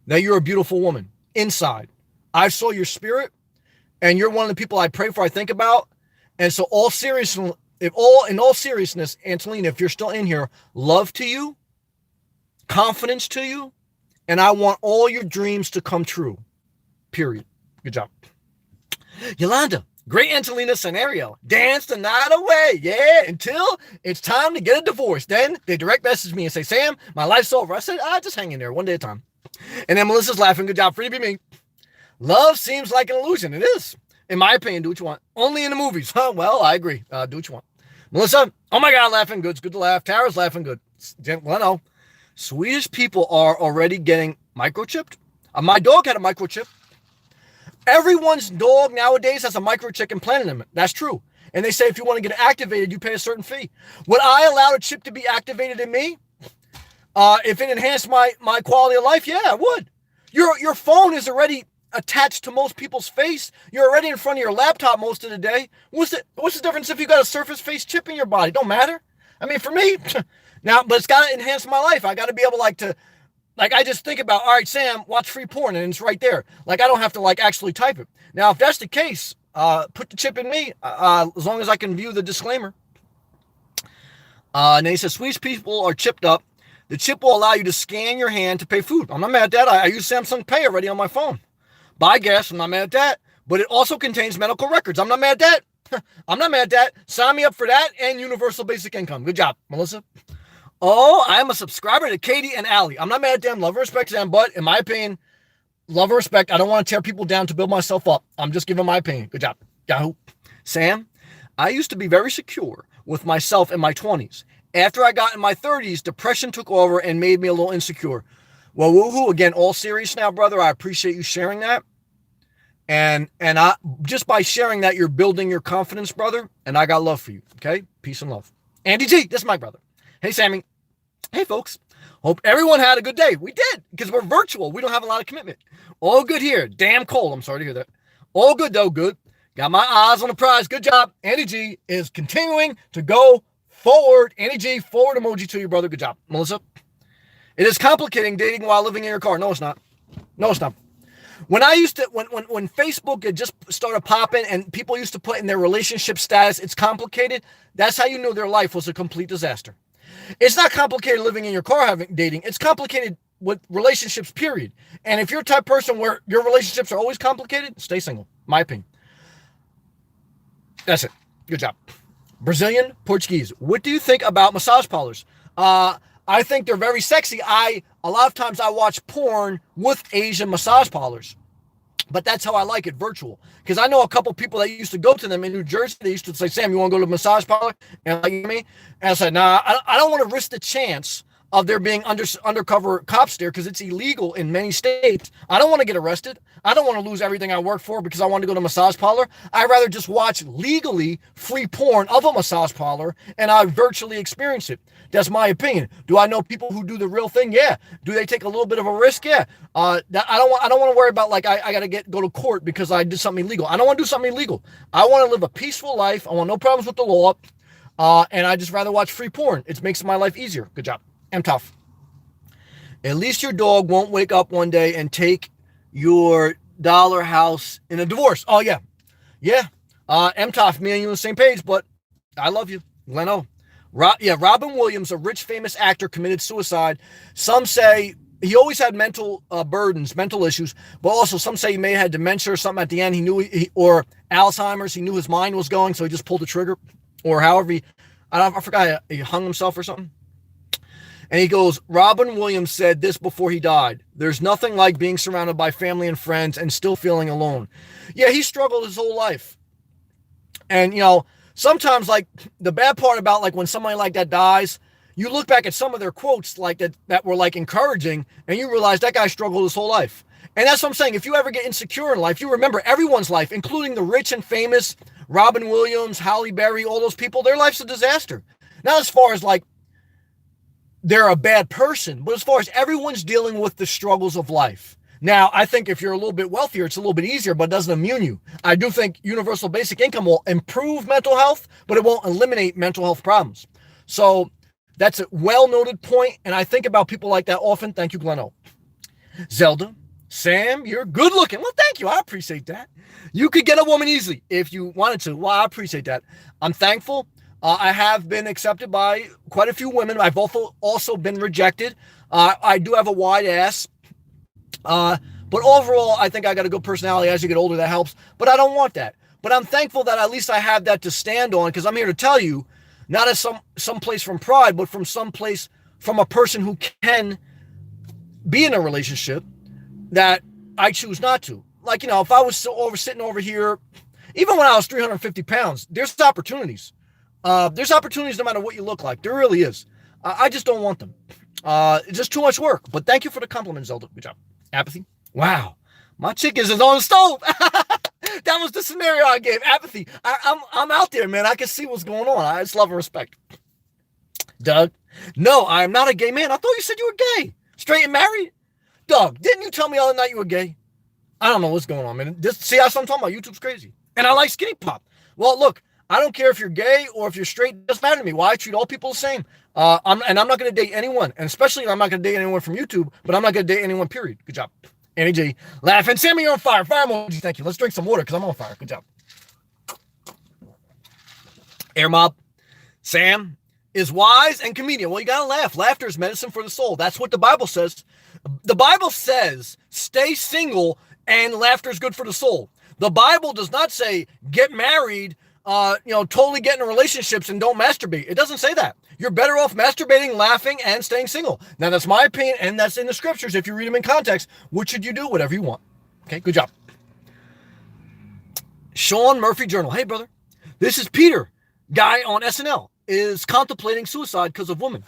that you're a beautiful woman inside. I saw your spirit, and you're one of the people I pray for, I think about. And so in all seriousness, Angelina, if you're still in here, love to you, confidence to you, and I want all your dreams to come true. Period. Good job. Yolanda. Great Angelina scenario. Dance the night away. Yeah, until it's time to get a divorce. Then they direct message me and say, Sam, my life's over. I said, just hang in there one day at a time. And then Melissa's laughing. Good job. Free to be me. Love seems like an illusion. It is. In my opinion, do what you want. Only in the movies. Huh? Well, I agree. Do what you want. Melissa, oh my God, laughing good. It's good to laugh. Tara's laughing good. Well, no. Swedish people are already getting microchipped. My dog had a microchip. Everyone's dog nowadays has a microchip implanted in it. That's true. And they say if you want to get it activated, you pay a certain fee. Would I allow a chip to be activated in me? If it enhanced my quality of life, yeah, I would. Your phone is already attached to most people's face. You're already in front of your laptop most of the day. What's the difference if you got a surface face chip in your body? Don't matter. I mean, for me, now, but it's got to enhance my life. I got to be able to I just think about, all right, Sam, watch free porn, and it's right there. Like, I don't have to actually type it. Now, if that's the case, put the chip in me, as long as I can view the disclaimer. And then he says, Swedish people are chipped up. The chip will allow you to scan your hand to pay food. I'm not mad at that. I use Samsung Pay already on my phone. Buy gas. I'm not mad at that. But it also contains medical records. I'm not mad at that. I'm not mad at that. Sign me up for that and universal basic income. Good job, Melissa. Oh, I am a subscriber to Katie and Allie. I'm not mad at them. Love and respect to them. But in my opinion, love and respect. I don't want to tear people down to build myself up. I'm just giving my opinion. Good job. Yahoo. Sam, I used to be very secure with myself in my 20s. After I got in my 30s, depression took over and made me a little insecure. Well, woohoo, again, all serious now, brother. I appreciate you sharing that. And I just by sharing that, you're building your confidence, brother. And I got love for you. Okay? Peace and love. Andy G, this is my brother. Hey, Sammy. Hey, folks. Hope everyone had a good day. We did, because we're virtual. We don't have a lot of commitment. All good here. Damn cold. I'm sorry to hear that. All good, though. Good. Got my eyes on the prize. Good job. Andy G is continuing to go forward. Andy G, forward emoji to your brother. Good job. Melissa. It is complicating dating while living in your car. No, it's not. No, it's not. When Facebook had just started popping and people used to put in their relationship status, it's complicated. That's how you know their life was a complete disaster. It's not complicated living in your car dating. It's complicated with relationships, period. And if you're a type of person where your relationships are always complicated, stay single. My opinion. That's it. Good job. Brazilian, Portuguese. What do you think about massage parlors? I think they're very sexy. A lot of times I watch porn with Asian massage parlors. But that's how I like it, virtual. Because I know a couple people that used to go to them in New Jersey. They used to say, Sam, you want to go to a massage parlor? And like me? And I said, nah, I don't want to risk the chance of there being undercover cops there because it's illegal in many states. I don't want to get arrested. I don't want to lose everything I work for because I want to go to a massage parlor. I'd rather just watch legally free porn of a massage parlor and I virtually experience it. That's my opinion. Do I know people who do the real thing? Yeah. Do they take a little bit of a risk? Yeah. I don't want to worry about I got to go to court because I did something illegal. I don't want to do something illegal. I want to live a peaceful life. I want no problems with the law. And I just rather watch free porn. It makes my life easier. Good job. I'm tough. At least your dog won't wake up one day and take your dollar house in a divorce. Oh, yeah. Yeah. I'm tough. Me and you on the same page, but I love you. Glenn O. Robin Williams, a rich, famous actor, committed suicide. Some say he always had mental burdens, mental issues, but also some say he may have had dementia or something at the end. He knew or Alzheimer's. He knew his mind was going, so he just pulled the trigger. Or however I forgot, he hung himself or something. And he goes, Robin Williams said this before he died. There's nothing like being surrounded by family and friends and still feeling alone. Yeah, he struggled his whole life. And, sometimes the bad part about when somebody like that dies, you look back at some of their quotes that were encouraging and you realize that guy struggled his whole life. And that's what I'm saying. If you ever get insecure in life, you remember everyone's life, including the rich and famous, Robin Williams, Halle Berry, all those people, their life's a disaster. Not as far as they're a bad person, but as far as everyone's dealing with the struggles of life. Now, I think if you're a little bit wealthier, it's a little bit easier, but it doesn't immune you. I do think universal basic income will improve mental health, but it won't eliminate mental health problems. So that's a well-noted point, and I think about people like that often. Thank you, Gleno. Zelda, Sam, you're good looking. Well, thank you. I appreciate that. You could get a woman easily if you wanted to. Well, I appreciate that. I'm thankful. I have been accepted by quite a few women. I've also been rejected. I do have a wide ass. But overall, I think I got a good personality. As you get older, that helps. But I don't want that. But I'm thankful that at least I have that to stand on, because I'm here to tell you, not as some place from pride, but from some place from a person who can be in a relationship that I choose not to. If I was sitting over here, even when I was 350 pounds, there's opportunities. There's opportunities no matter what you look like. There really is. I just don't want them. It's just too much work. But thank you for the compliment, Zelda. Good job. Apathy. Wow. My chick is on the stove. That was the scenario I gave. Apathy. I'm out there, man. I can see what's going on. I just love and respect. Doug. No, I am not a gay man. I thought you said you were gay. Straight and married? Doug, didn't you tell me the other night you were gay? I don't know what's going on, man. See, that's what I'm talking about. YouTube's crazy. And I like Skinny Pop. Well, look, I don't care if you're gay or if you're straight. It doesn't matter to me. Why? I treat all people the same. I'm not going to date anyone. And especially I'm not going to date anyone from YouTube, but I'm not going to date anyone, period. Good job. Annie G. Laughing. Sammy, you're on fire. Fire emoji. Thank you. Let's drink some water because I'm on fire. Good job. Air Mob. Sam is wise and comedian. Well, you got to laugh. Laughter is medicine for the soul. That's what the Bible says. The Bible says stay single and laughter is good for the soul. The Bible does not say get married, totally get in relationships and don't masturbate. It doesn't say that. You're better off masturbating, laughing, and staying single. Now, that's my opinion, and that's in the scriptures. If you read them in context, what should you do? Whatever you want. Okay, good job. Sean Murphy Journal. Hey, brother. This is Peter, guy on SNL, is contemplating suicide because of women.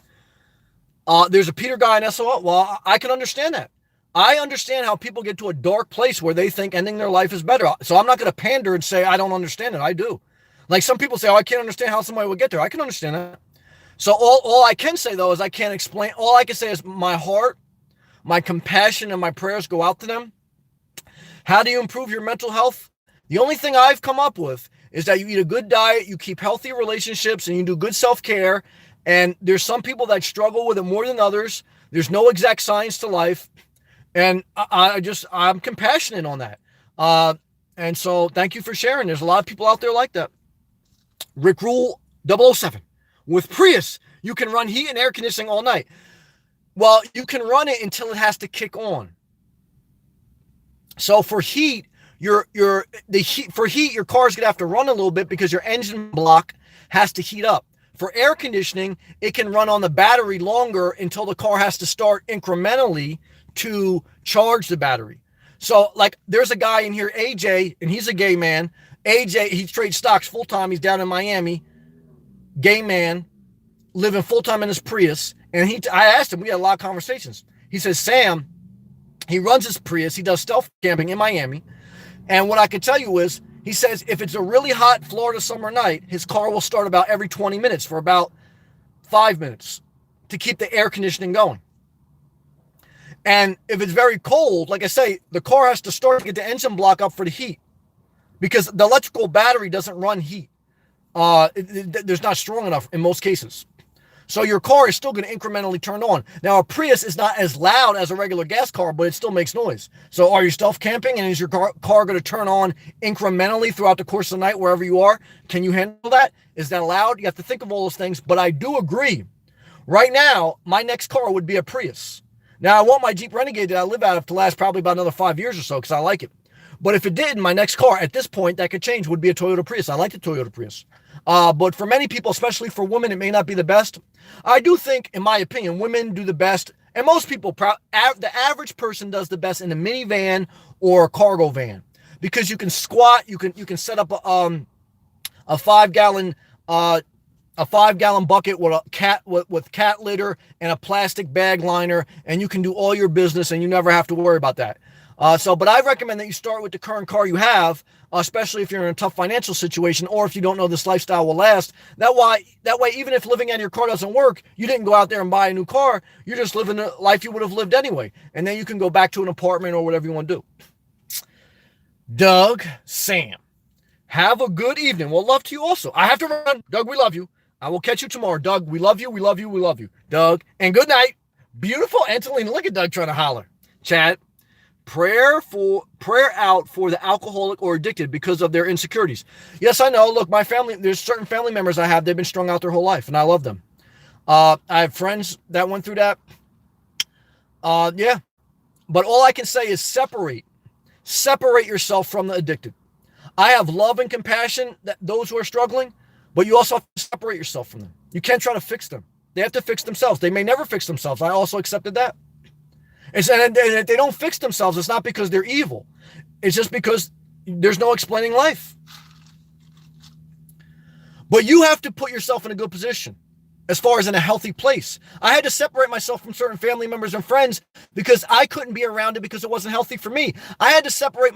There's a Peter guy on SNL. Well, I can understand that. I understand how people get to a dark place where they think ending their life is better. So I'm not going to pander and say I don't understand it. I do. Like some people say, oh, I can't understand how somebody would get there. I can understand that. So all I can say, though, is I can't explain. All I can say is my heart, my compassion, and my prayers go out to them. How do you improve your mental health? The only thing I've come up with is that you eat a good diet, you keep healthy relationships, and you do good self-care. And there's some people that struggle with it more than others. There's no exact science to life. And I'm compassionate on that. And so thank you for sharing. There's a lot of people out there like that. Rick Rule 007. With Prius, you can run heat and air conditioning all night. Well, you can run it until it has to kick on. So for heat, your car's gonna have to run a little bit because your engine block has to heat up. For air conditioning, it can run on the battery longer until the car has to start incrementally to charge the battery. So like there's a guy in here, AJ, and he's a gay man. AJ, he trades stocks full-time. He's down in Miami. Gay man, living full-time in his Prius. And I asked him, we had a lot of conversations. He says, Sam, he runs his Prius. He does stealth camping in Miami. And what I can tell you is, he says if it's a really hot Florida summer night, his car will start about every 20 minutes for about 5 minutes to keep the air conditioning going. And if it's very cold, like I say, the car has to start to get the engine block up for the heat because the electrical battery doesn't run heat. There's not strong enough in most cases. So your car is still going to incrementally turn on. Now, a Prius is not as loud as a regular gas car, but it still makes noise. So are you stealth camping and is your car going to turn on incrementally throughout the course of the night wherever you are? Can you handle that? Is that allowed? You have to think of all those things. But I do agree. Right now, my next car would be a Prius. Now, I want my Jeep Renegade that I live out of to last probably about another 5 years or so because I like it. But if it did, my next car at this point that could change would be a Toyota Prius. I like the Toyota Prius. But for many people, especially for women, it may not be the best. I do think, in my opinion, women do the best. And most people, the average person does the best in a minivan or a cargo van. Because you can squat, you can set up a 5-gallon bucket with cat litter and a plastic bag liner, and you can do all your business and you never have to worry about that. But I recommend that you start with the current car you have, especially if you're in a tough financial situation or if you don't know this lifestyle will last. That way, even if living out of your car doesn't work, you didn't go out there and buy a new car. You're just living the life you would have lived anyway. And then you can go back to an apartment or whatever you want to do. Doug, Sam, have a good evening. Well, love to you also. I have to run. Doug, we love you. I will catch you tomorrow. Doug, we love you. We love you. We love you. Doug, and good night. Beautiful Angelina. Look at Doug trying to holler. Chad, prayer out for the alcoholic or addicted because of their insecurities. Yes, I know. Look, my family, there's certain family members I have, they've been strung out their whole life, and I love them. I have friends that went through that. Yeah. But all I can say is separate yourself from the addicted. I have love and compassion that those who are struggling, but you also have to separate yourself from them. You can't try to fix them. They have to fix themselves. They may never fix themselves. I also accepted that. And if they don't fix themselves, it's not because they're evil. It's just because there's no explaining life. But you have to put yourself in a good position. as far as in a healthy place. I had to separate myself from certain family members and friends because I couldn't be around it because it wasn't healthy for me. I had to separate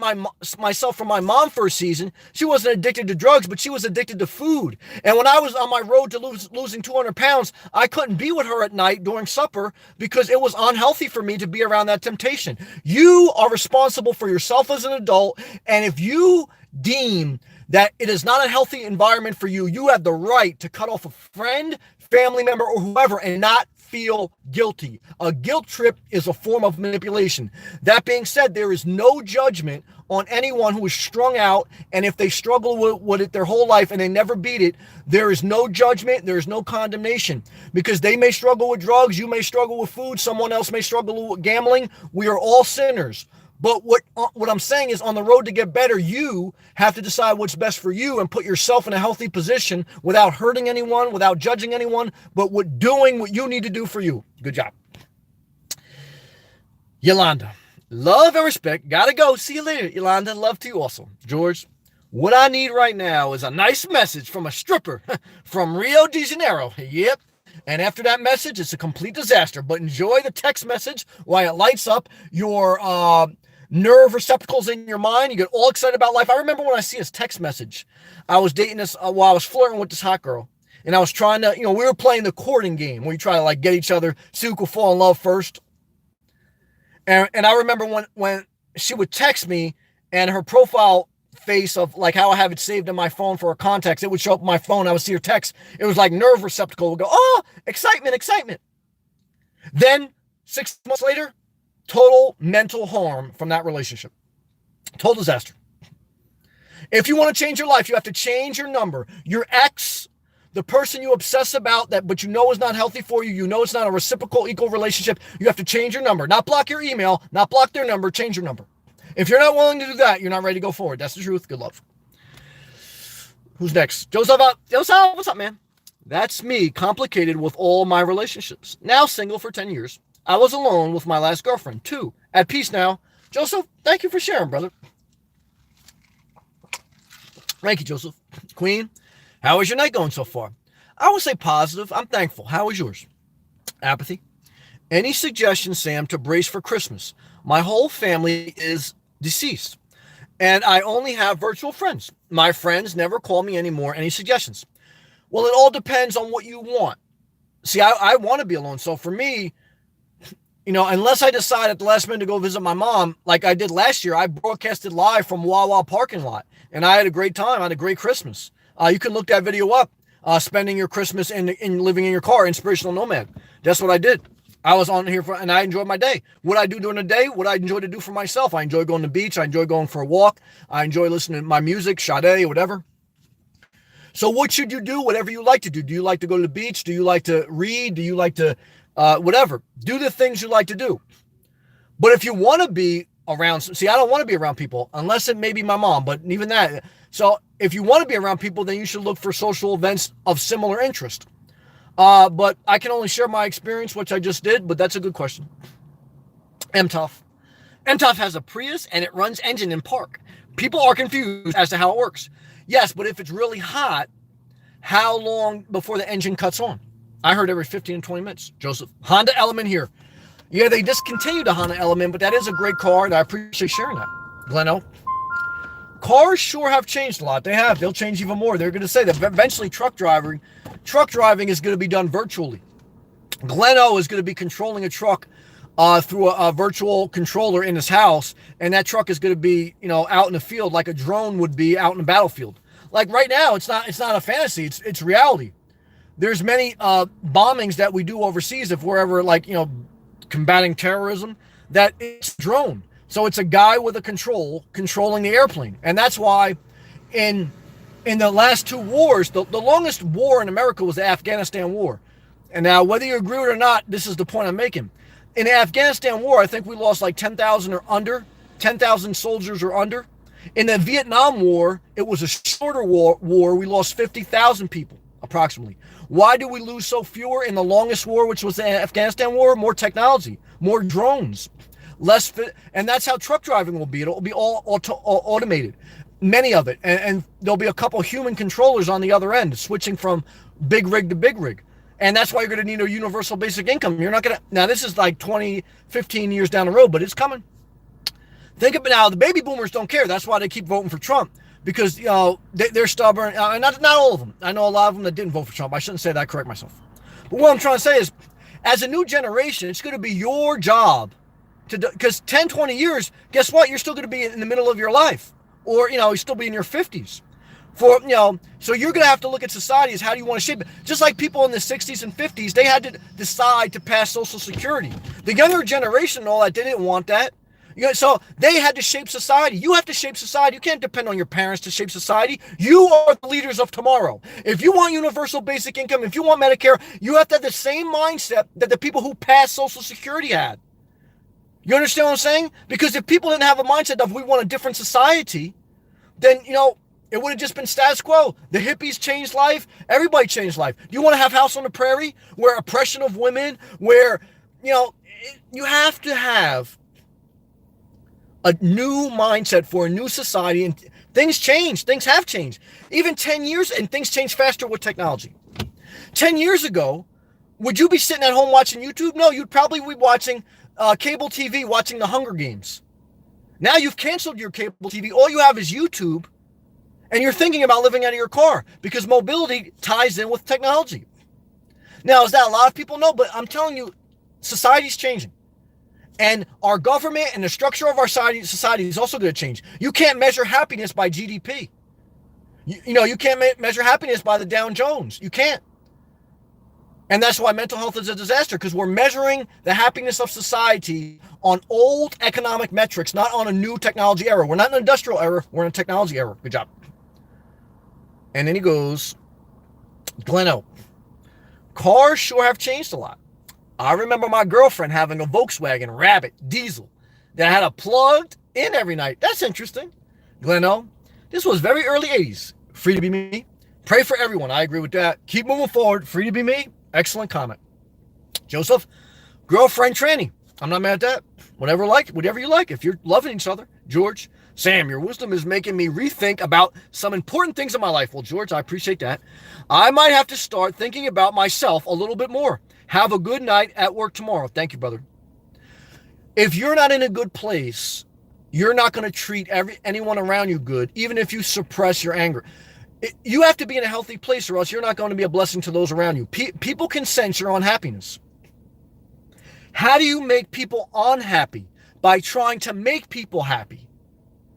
myself from my mom for a season. She wasn't addicted to drugs, but she was addicted to food. And when I was on my road to losing 200 pounds, I couldn't be with her at night during supper because it was unhealthy for me to be around that temptation. You are responsible for yourself as an adult, and if you deem that it is not a healthy environment for you, you have the right to cut off a friend, family member, or whoever and not feel guilty. A guilt trip is a form of manipulation. That being said, there is no judgment on anyone who is strung out, and if they struggle with it their whole life and they never beat it, there is no judgment, there is no condemnation, because they may struggle with drugs, you may struggle with food, someone else may struggle with gambling. We are all sinners. But what I'm saying is, on the road to get better, you have to decide what's best for you and put yourself in a healthy position without hurting anyone, without judging anyone, but with doing what you need to do for you. Good job. Yolanda, love and respect. Gotta go. See you later, Yolanda. Love to you also. George, what I need right now is a nice message from a stripper from Rio de Janeiro. Yep. And after that message, it's a complete disaster. But enjoy the text message while it lights up your nerve receptacles in your mind. You get all excited about life. I remember when I see his text message. I was dating this while I was flirting with this hot girl. And I was trying to, we were playing the courting game where you try to like get each other, see who could fall in love first. And I remember when she would text me and her profile face of like how I have it saved in my phone for her contacts, it would show up on my phone. I would see her text. It was like nerve receptacle would go, oh, excitement. Then 6 months later, total mental harm from that relationship. Total disaster. If you want to change your life, you have to change your number. Your ex, the person you obsess about that, but you know is not healthy for you, you know it's not a reciprocal, equal relationship, you have to change your number. Not block your email, not block their number, change your number. If you're not willing to do that, you're not ready to go forward. That's the truth. Good love. Who's next? Joseph, what's up, man? That's me, complicated with all my relationships. Now single for 10 years. I was alone with my last girlfriend, 2. At peace now. Joseph, thank you for sharing, brother. Thank you, Joseph. Queen, how is your night going so far? I would say positive. I'm thankful. How is yours? Apathy. Any suggestions, Sam, to brace for Christmas? My whole family is deceased, and I only have virtual friends. My friends never call me anymore. Any suggestions? Well, it all depends on what you want. See, I want to be alone. So for me, unless I decide at the last minute to go visit my mom, like I did last year, I broadcasted live from Wawa parking lot, and I had a great time. I had a great Christmas. You can look that video up, spending your Christmas in living in your car, Inspirational Nomad. That's what I did. I was on here and I enjoyed my day. What I do during the day, what I enjoy to do for myself. I enjoy going to the beach. I enjoy going for a walk. I enjoy listening to my music, Sade, whatever. So what should you do? Whatever you like to do. Do you like to go to the beach? Do you like to read? Do you like to whatever? Do the things you like to do. But if you want to be around, see, I don't want to be around people unless it may be my mom, but even that. So if you want to be around people, then you should look for social events of similar interest. But I can only share my experience, which I just did, but that's a good question. MTOF has a Prius and it runs engine in park. People are confused as to how it works. Yes, but if it's really hot, how long before the engine cuts on? I heard every 15 and 20 minutes. Joseph, Honda Element here. Yeah, they discontinued the Honda Element, but that is a great car, and I appreciate sharing that. Gleno, cars sure have changed a lot. They have. They'll change even more. They're going to say that eventually truck driving is going to be done virtually. Gleno is going to be controlling a truck through a virtual controller in his house, and that truck is going to be, out in the field like a drone would be out in the battlefield. Like right now, it's not a fantasy. It's reality. There's many bombings that we do overseas if we're ever combating terrorism, that it's drone. So it's a guy with a controlling the airplane. And that's why in the last 2 wars, the longest war in America was the Afghanistan war. And now, whether you agree with it or not, this is the point I'm making. In the Afghanistan war, I think we lost like 10,000 or under, 10,000 soldiers or under. In the Vietnam War, it was a shorter war. We lost 50,000 people, approximately. Why do we lose so fewer in the longest war, which was the Afghanistan war? More technology, more drones, less fit, and that's how truck driving will be. It'll be all automated, many of it, and there'll be a couple human controllers on the other end, switching from big rig to big rig. And that's why you're going to need a universal basic income. You're not going to, now this is like 20, 15 years down the road, but it's coming. Think of it now, the baby boomers don't care. That's why they keep voting for Trump. Because, they're stubborn. Not all of them. I know a lot of them that didn't vote for Trump. I shouldn't say that, I correct myself. But what I'm trying to say is, as a new generation, it's going to be your job to, because 10, 20 years, guess what? You're still going to be in the middle of your life. Or, you'll still be in your 50s. So you're going to have to look at society as how do you want to shape it. Just like people in the 60s and 50s, they had to decide to pass Social Security. The younger generation and all that, they didn't want that. So they had to shape society. You have to shape society. You can't depend on your parents to shape society. You are the leaders of tomorrow. If you want universal basic income, if you want Medicare, you have to have the same mindset that the people who passed Social Security had. You understand what I'm saying? Because if people didn't have a mindset of we want a different society, then, it would have just been status quo. The hippies changed life. Everybody changed life. Do you want to have House on the Prairie, where oppression of women, where, you have to have a new mindset for a new society, and things change. Things have changed. Even 10 years, and things change faster with technology. 10 years ago, would you be sitting at home watching YouTube? No, you'd probably be watching cable TV, watching the Hunger Games. Now you've canceled your cable TV. All you have is YouTube, and you're thinking about living out of your car because mobility ties in with technology. Now, is that a lot of people? No, but I'm telling you, society's changing. And our government and the structure of our society is also going to change. You can't measure happiness by GDP. You can't measure happiness by the Dow Jones. You can't. And that's why mental health is a disaster, because we're measuring the happiness of society on old economic metrics, not on a new technology era. We're not in an industrial era. We're in a technology era. Good job. And then he goes, Gleno, cars sure have changed a lot. I remember my girlfriend having a Volkswagen Rabbit diesel that had a plugged in every night. That's interesting. Gleno, this was very early 80s. Free to be me. Pray for everyone. I agree with that. Keep moving forward. Free to be me. Excellent comment. Joseph, girlfriend tranny. I'm not mad at that. Whatever you like. If you're loving each other. George, Sam, your wisdom is making me rethink about some important things in my life. Well, George, I appreciate that. I might have to start thinking about myself a little bit more. Have a good night at work tomorrow. Thank you, brother. If you're not in a good place, you're not going to treat anyone around you good, even if you suppress your anger. You have to be in a healthy place, or else you're not going to be a blessing to those around you. People can sense your unhappiness. How do you make people unhappy? By trying to make people happy.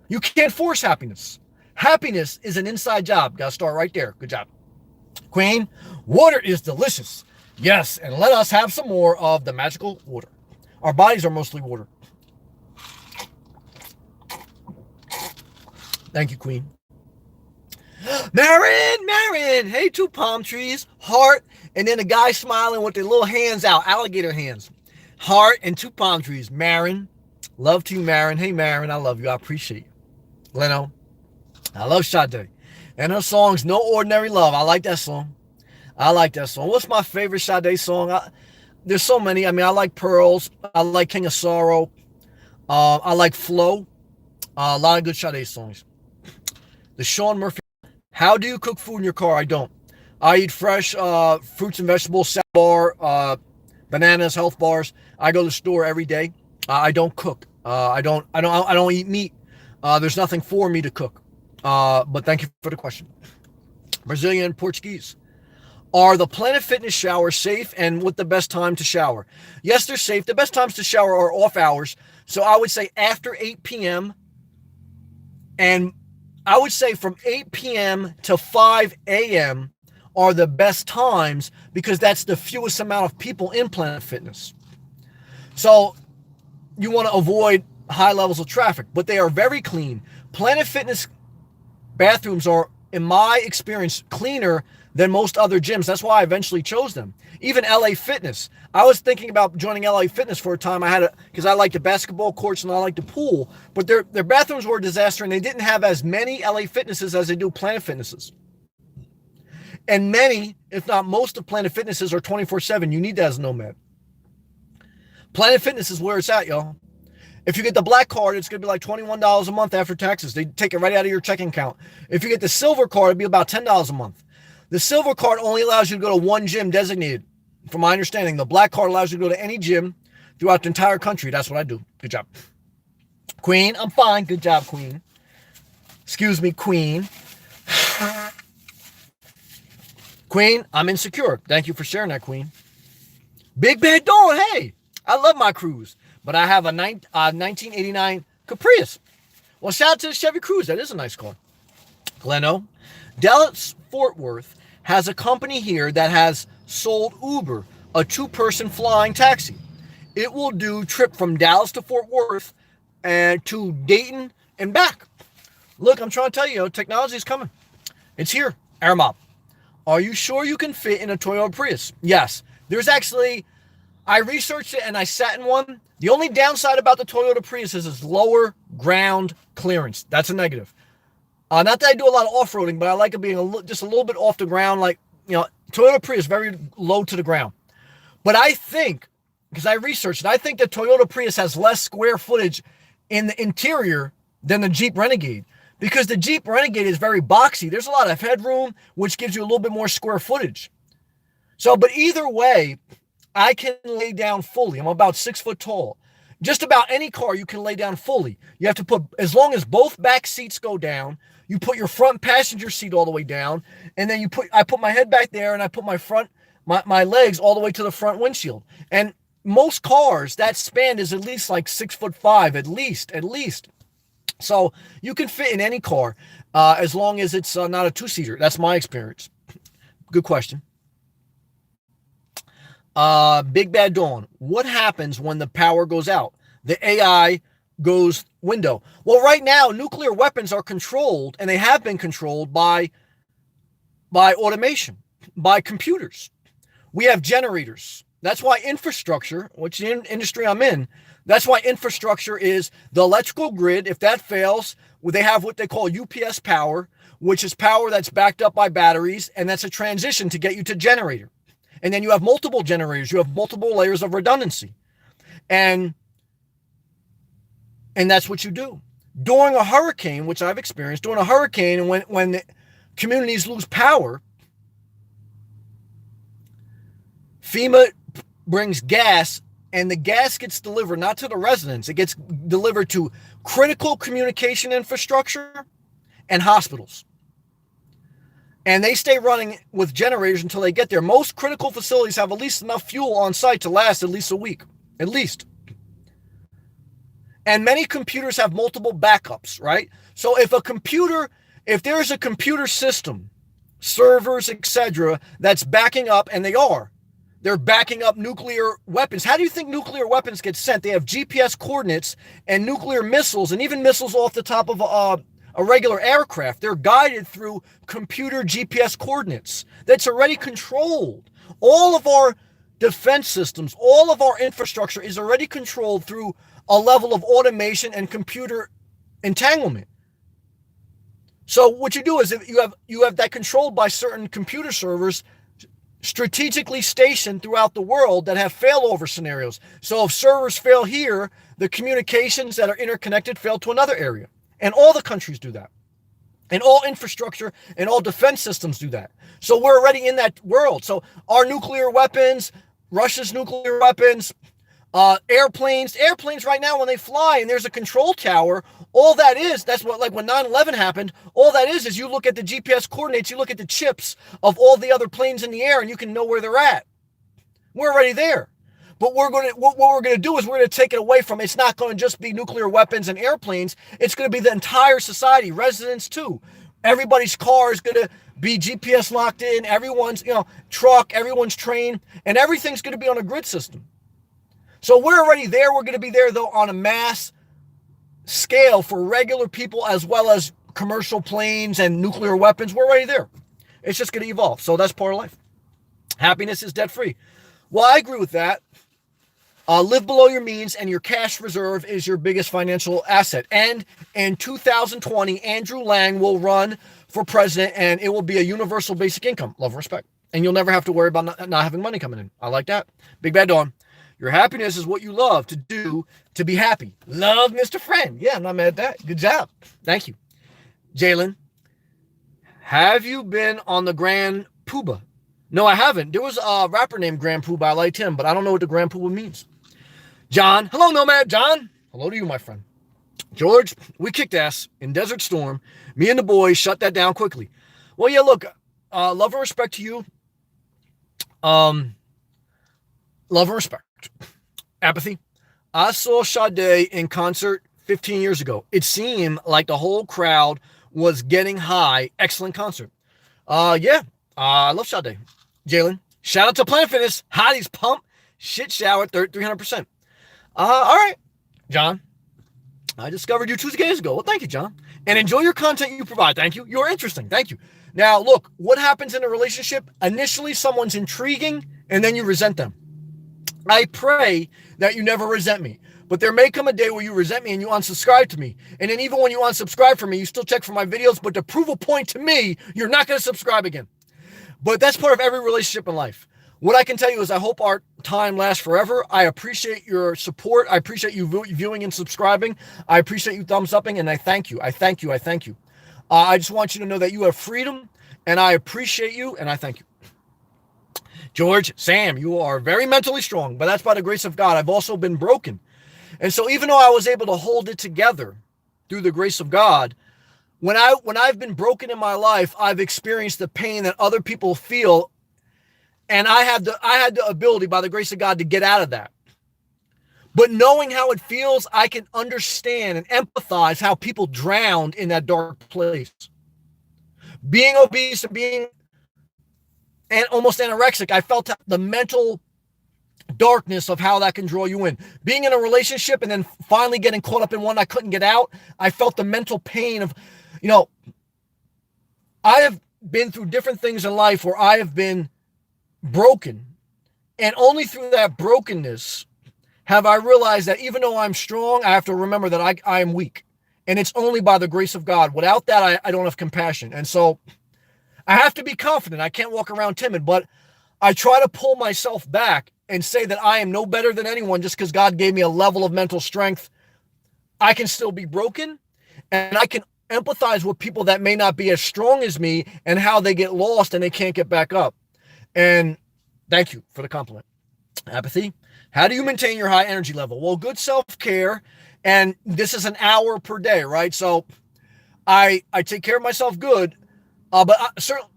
You can't force happiness. Happiness is an inside job. Got to start right there. Good job. Queen, water is delicious. Yes, and let us have some more of the magical water. Our bodies are mostly water. Thank you, Queen. Marin, hey, 2 palm trees, heart, and then a guy smiling with their little hands out, alligator hands. Heart and 2 palm trees. Marin, love to you, Marin. Hey, Marin, I love you. I appreciate you. Gleno, I love Sade. And her song's No Ordinary Love. I like that song. What's my favorite Sade song? There's so many. I like Pearls. I like King of Sorrow. I like Flow. A lot of good Sade songs. The Sean Murphy. How do you cook food in your car? I don't. I eat fresh fruits and vegetables, salad bar, bananas, health bars. I go to the store every day. I don't cook. I don't eat meat. There's nothing for me to cook. But thank you for the question. Brazilian Portuguese. Are the Planet Fitness showers safe, and what the best time to shower? Yes, they're safe. The best times to shower are off hours. So I would say after 8 p.m. And I would say from 8 p.m. to 5 a.m. are the best times, because that's the fewest amount of people in Planet Fitness. So you want to avoid high levels of traffic, but they are very clean. Planet Fitness bathrooms are, in my experience, cleaner than most other gyms. That's why I eventually chose them. Even LA Fitness. I was thinking about joining LA Fitness for a time. Because I like the basketball courts and I like the pool, but their bathrooms were a disaster, and they didn't have as many LA Fitnesses as they do Planet Fitnesses. And many, if not most of Planet Fitnesses are 24/7. You need that as a nomad. Planet Fitness is where it's at, y'all. If you get the black card, it's going to be like $21 a month after taxes. They take it right out of your checking account. If you get the silver card, it'll be about $10 a month. The silver card only allows you to go to one gym designated. From my understanding, the black card allows you to go to any gym throughout the entire country. That's what I do. Good job. Queen, I'm fine. Good job, Queen. Excuse me, Queen. Queen, I'm insecure. Thank you for sharing that, Queen. Big Bad Dawn, hey, I love my Cruze, but I have a 1989 Caprius. Well, shout out to the Chevy Cruze. That is a nice car. Gleno, Dallas Fort Worth has a company here that has sold Uber, a two-person flying taxi. It will do trip from Dallas to Fort Worth and to Dayton and back. Look, I'm trying to tell you, technology is coming. It's here. Air Mob. Are you sure you can fit in a Toyota Prius? Yes. There's actually, I researched it and I sat in one. The only downside about the Toyota Prius is its lower ground clearance. That's a negative. Not that I do a lot of off-roading, but I like it being just a little bit off the ground. Like, Toyota Prius very low to the ground. But I think, because I researched it, I think the Toyota Prius has less square footage in the interior than the Jeep Renegade. Because the Jeep Renegade is very boxy. There's a lot of headroom, which gives you a little bit more square footage. So, but either way, I can lay down fully. I'm about 6 foot tall. Just about any car you can lay down fully. You have to put, as long as both back seats go down, you put your front passenger seat all the way down, and then I put my head back there and I put my legs all the way to the front windshield. And most cars, that span is at least like 6'5", at least. So you can fit in any car as long as it's not a two-seater. That's my experience. Good question. Big Bad Dawn. What happens when the power goes out? The AI goes window. Well, right now, nuclear weapons are controlled, and they have been controlled by automation, by computers. We have generators. That's why infrastructure, which the industry I'm in, that's why infrastructure is the electrical grid. If that fails, they have what they call UPS power, which is power that's backed up by batteries, and that's a transition to get you to generator. And then you have multiple generators. You have multiple layers of redundancy. And that's what you do. During a hurricane, which I've experienced, during a hurricane, when the communities lose power, FEMA brings gas, and the gas gets delivered not to the residents. It gets delivered to critical communication infrastructure and hospitals. And they stay running with generators until they get there. Most critical facilities have at least enough fuel on site to last at least a week. At least. And many computers have multiple backups, right? So if there's a computer system, servers, etc., that's backing up, and they're backing up nuclear weapons. How do you think nuclear weapons get sent? They have GPS coordinates and nuclear missiles, and even missiles off the top of a regular aircraft. They're guided through computer GPS coordinates that's already controlled. All of our defense systems, all of our infrastructure is already controlled through a level of automation and computer entanglement. So what you do is if you have that controlled by certain computer servers strategically stationed throughout the world that have failover scenarios. So if servers fail here, the communications that are interconnected fail to another area. And all the countries do that. And all infrastructure and all defense systems do that. So we're already in that world. So our nuclear weapons, Russia's nuclear weapons, airplanes right now when they fly and there's a control tower, all that is, that's what, like when 9/11 happened, all that is you look at the GPS coordinates, you look at the chips of all the other planes in the air and you can know where they're at. We're already there. But what we're going to do is we're going to take it away from, it's not going to just be nuclear weapons and airplanes. It's going to be the entire society, residents too. Everybody's car is going to be GPS locked in. Everyone's, truck, everyone's train, and everything's going to be on a grid system. So we're already there. We're going to be there though on a mass scale for regular people as well as commercial planes and nuclear weapons. We're already there. It's just going to evolve. So that's part of life. Happiness is debt free. Well, I agree with that. Live below your means, and your cash reserve is your biggest financial asset. And in 2020, Andrew Lang will run for president, and it will be a universal basic income. Love and respect. And you'll never have to worry about not having money coming in. I like that. Big Bad Dawn. Your happiness is what you love to do to be happy. Love, Mr. Friend. Yeah, I'm not mad at that. Good job. Thank you. Jalen, have you been on the Grand Puba? No, I haven't. There was a rapper named Grandpoo, but I liked him, but I don't know what the Grandpoo means. John. Hello, Nomad. John. Hello to you, my friend. George, we kicked ass in Desert Storm. Me and the boys shut that down quickly. Well, yeah, look, love and respect to you. Love and respect. Apathy. I saw Sade in concert 15 years ago. It seemed like the whole crowd was getting high. Excellent concert. Yeah, I love Sade. Jalen, shout out to Planet Fitness. Hotties pump. Shit shower 300%. All right, John. I discovered you 2 days ago. Well, thank you, John. And enjoy your content you provide. Thank you. You're interesting. Thank you. Now, look, what happens in a relationship? Initially, someone's intriguing, and then you resent them. I pray that you never resent me. But there may come a day where you resent me and you unsubscribe to me. And then even when you unsubscribe from me, you still check for my videos. But to prove a point to me, you're not going to subscribe again. But that's part of every relationship in life. What I can tell you is I hope our time lasts forever. I appreciate your support. I appreciate you viewing and subscribing. I appreciate you thumbs upping, and I thank you. I thank you. I thank you. I just want you to know that you have freedom, and I appreciate you, and I thank you. George, Sam, you are very mentally strong, but that's by the grace of God. I've also been broken. And so even though I was able to hold it together through the grace of God, when I've been broken in my life, I've experienced the pain that other people feel. And I had the ability, by the grace of God, to get out of that. But knowing how it feels, I can understand and empathize how people drowned in that dark place. Being obese and being almost anorexic, I felt the mental darkness of how that can draw you in. Being in a relationship and then finally getting caught up in one I couldn't get out, I felt the mental pain of, I have been through different things in life where I have been broken. And only through that brokenness have I realized that even though I'm strong, I have to remember that I am weak. And it's only by the grace of God. Without that, I don't have compassion. And so I have to be confident. I can't walk around timid, but I try to pull myself back and say that I am no better than anyone just because God gave me a level of mental strength. I can still be broken, and I can empathize with people that may not be as strong as me and how they get lost and they can't get back up. And thank you for the compliment. Apathy. How do you maintain your high energy level? Well, good self-care. And this is an hour per day, right? So I take care of myself good. Certainly,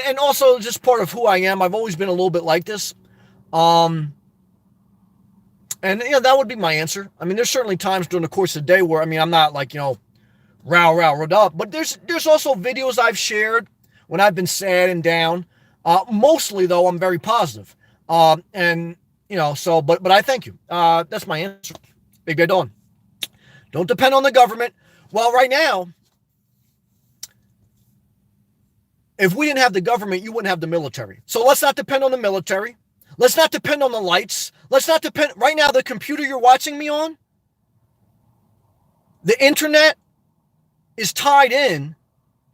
and also just part of who I am. I've always been a little bit like this. And that would be my answer. I mean, there's certainly times during the course of the day where, I'm not like, rowed up. But there's also videos I've shared when I've been sad and down. Mostly, though, I'm very positive. But I thank you. That's my answer. Big Day Dawn. Don't depend on the government. Well, right now, if we didn't have the government, you wouldn't have the military. So let's not depend on the military. Let's not depend on the lights. Let's not depend. Right now, the computer you're watching me on, the internet is tied in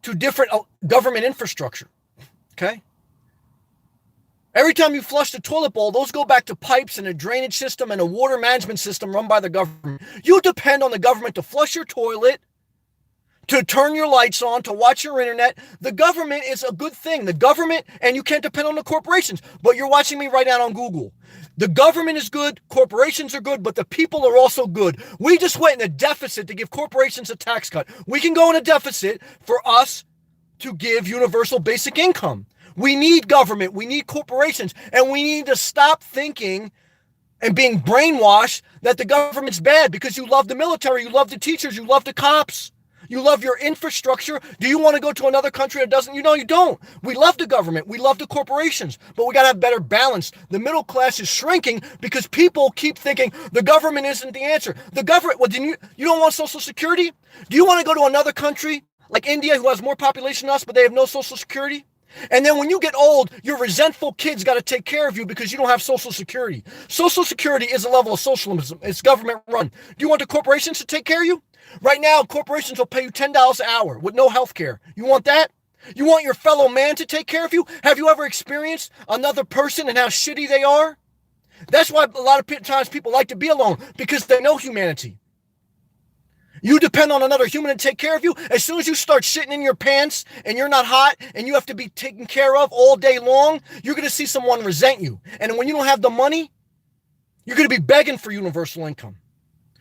to different government infrastructure. Okay? Every time you flush the toilet bowl, those go back to pipes and a drainage system and a water management system run by the government. You depend on the government to flush your toilet, to turn your lights on, to watch your internet. The government is a good thing. The government, and you can't depend on the corporations. But you're watching me right now on Google. The government is good, corporations are good, but the people are also good. We just went in a deficit to give corporations a tax cut. We can go in a deficit for us to give universal basic income. We need government, we need corporations, and we need to stop thinking and being brainwashed that the government's bad because you love the military, you love the teachers, you love the cops, you love your infrastructure. Do you want to go to another country that doesn't? You don't. We love the government, we love the corporations, but we got to have better balance. The middle class is shrinking because people keep thinking the government isn't the answer. The government, you don't want Social Security? Do you want to go to another country like India who has more population than us, but they have no Social Security? And then when you get old, your resentful kids got to take care of you because you don't have Social Security. Social Security is a level of socialism. It's government run. Do you want the corporations to take care of you? Right now, corporations will pay you $10 an hour with no health care. You want that? You want your fellow man to take care of you? Have you ever experienced another person and how shitty they are? That's why a lot of times people like to be alone, because they know humanity. You depend on another human to take care of you. As soon as you start shitting in your pants and you're not hot and you have to be taken care of all day long, you're going to see someone resent you. And when you don't have the money, you're going to be begging for universal income.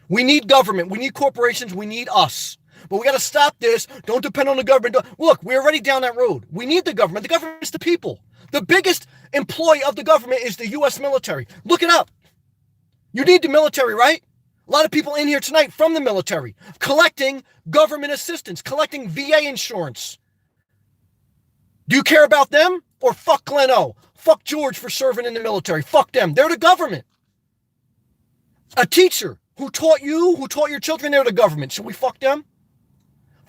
We need government. We need corporations. We need us. But we got to stop this. Don't depend on the government. Look, we're already down that road. We need the government. The government is the people. The biggest employee of the government is the U.S. military. Look it up. You need the military, right? A lot of people in here tonight from the military, collecting government assistance, collecting VA insurance. Do you care about them? Or fuck Glenn O? Fuck George for serving in the military. Fuck them. They're the government. A teacher who taught you, who taught your children, they're the government. Should we fuck them?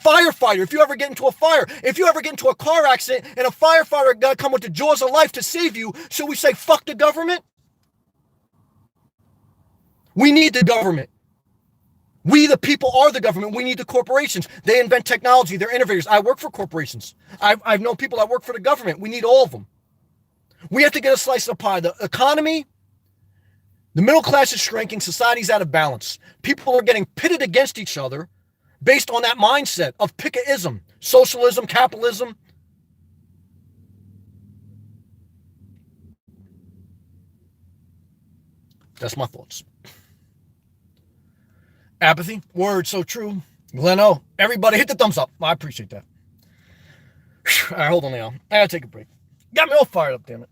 Firefighter, if you ever get into a fire, if you ever get into a car accident and a firefighter got to come with the jaws of life to save you, should we say fuck the government? We need the government. We, the people, are the government. We need the corporations. They invent technology. They're innovators. I work for corporations. I've known people that work for the government. We need all of them. We have to get a slice of pie. The economy, the middle class is shrinking. Society's out of balance. People are getting pitted against each other based on that mindset of Picketism, socialism, capitalism. That's my thoughts. Apathy, word, so true. Glenn O, everybody hit the thumbs up. I appreciate that. All right, hold on now. I gotta take a break. Got me all fired up, damn it.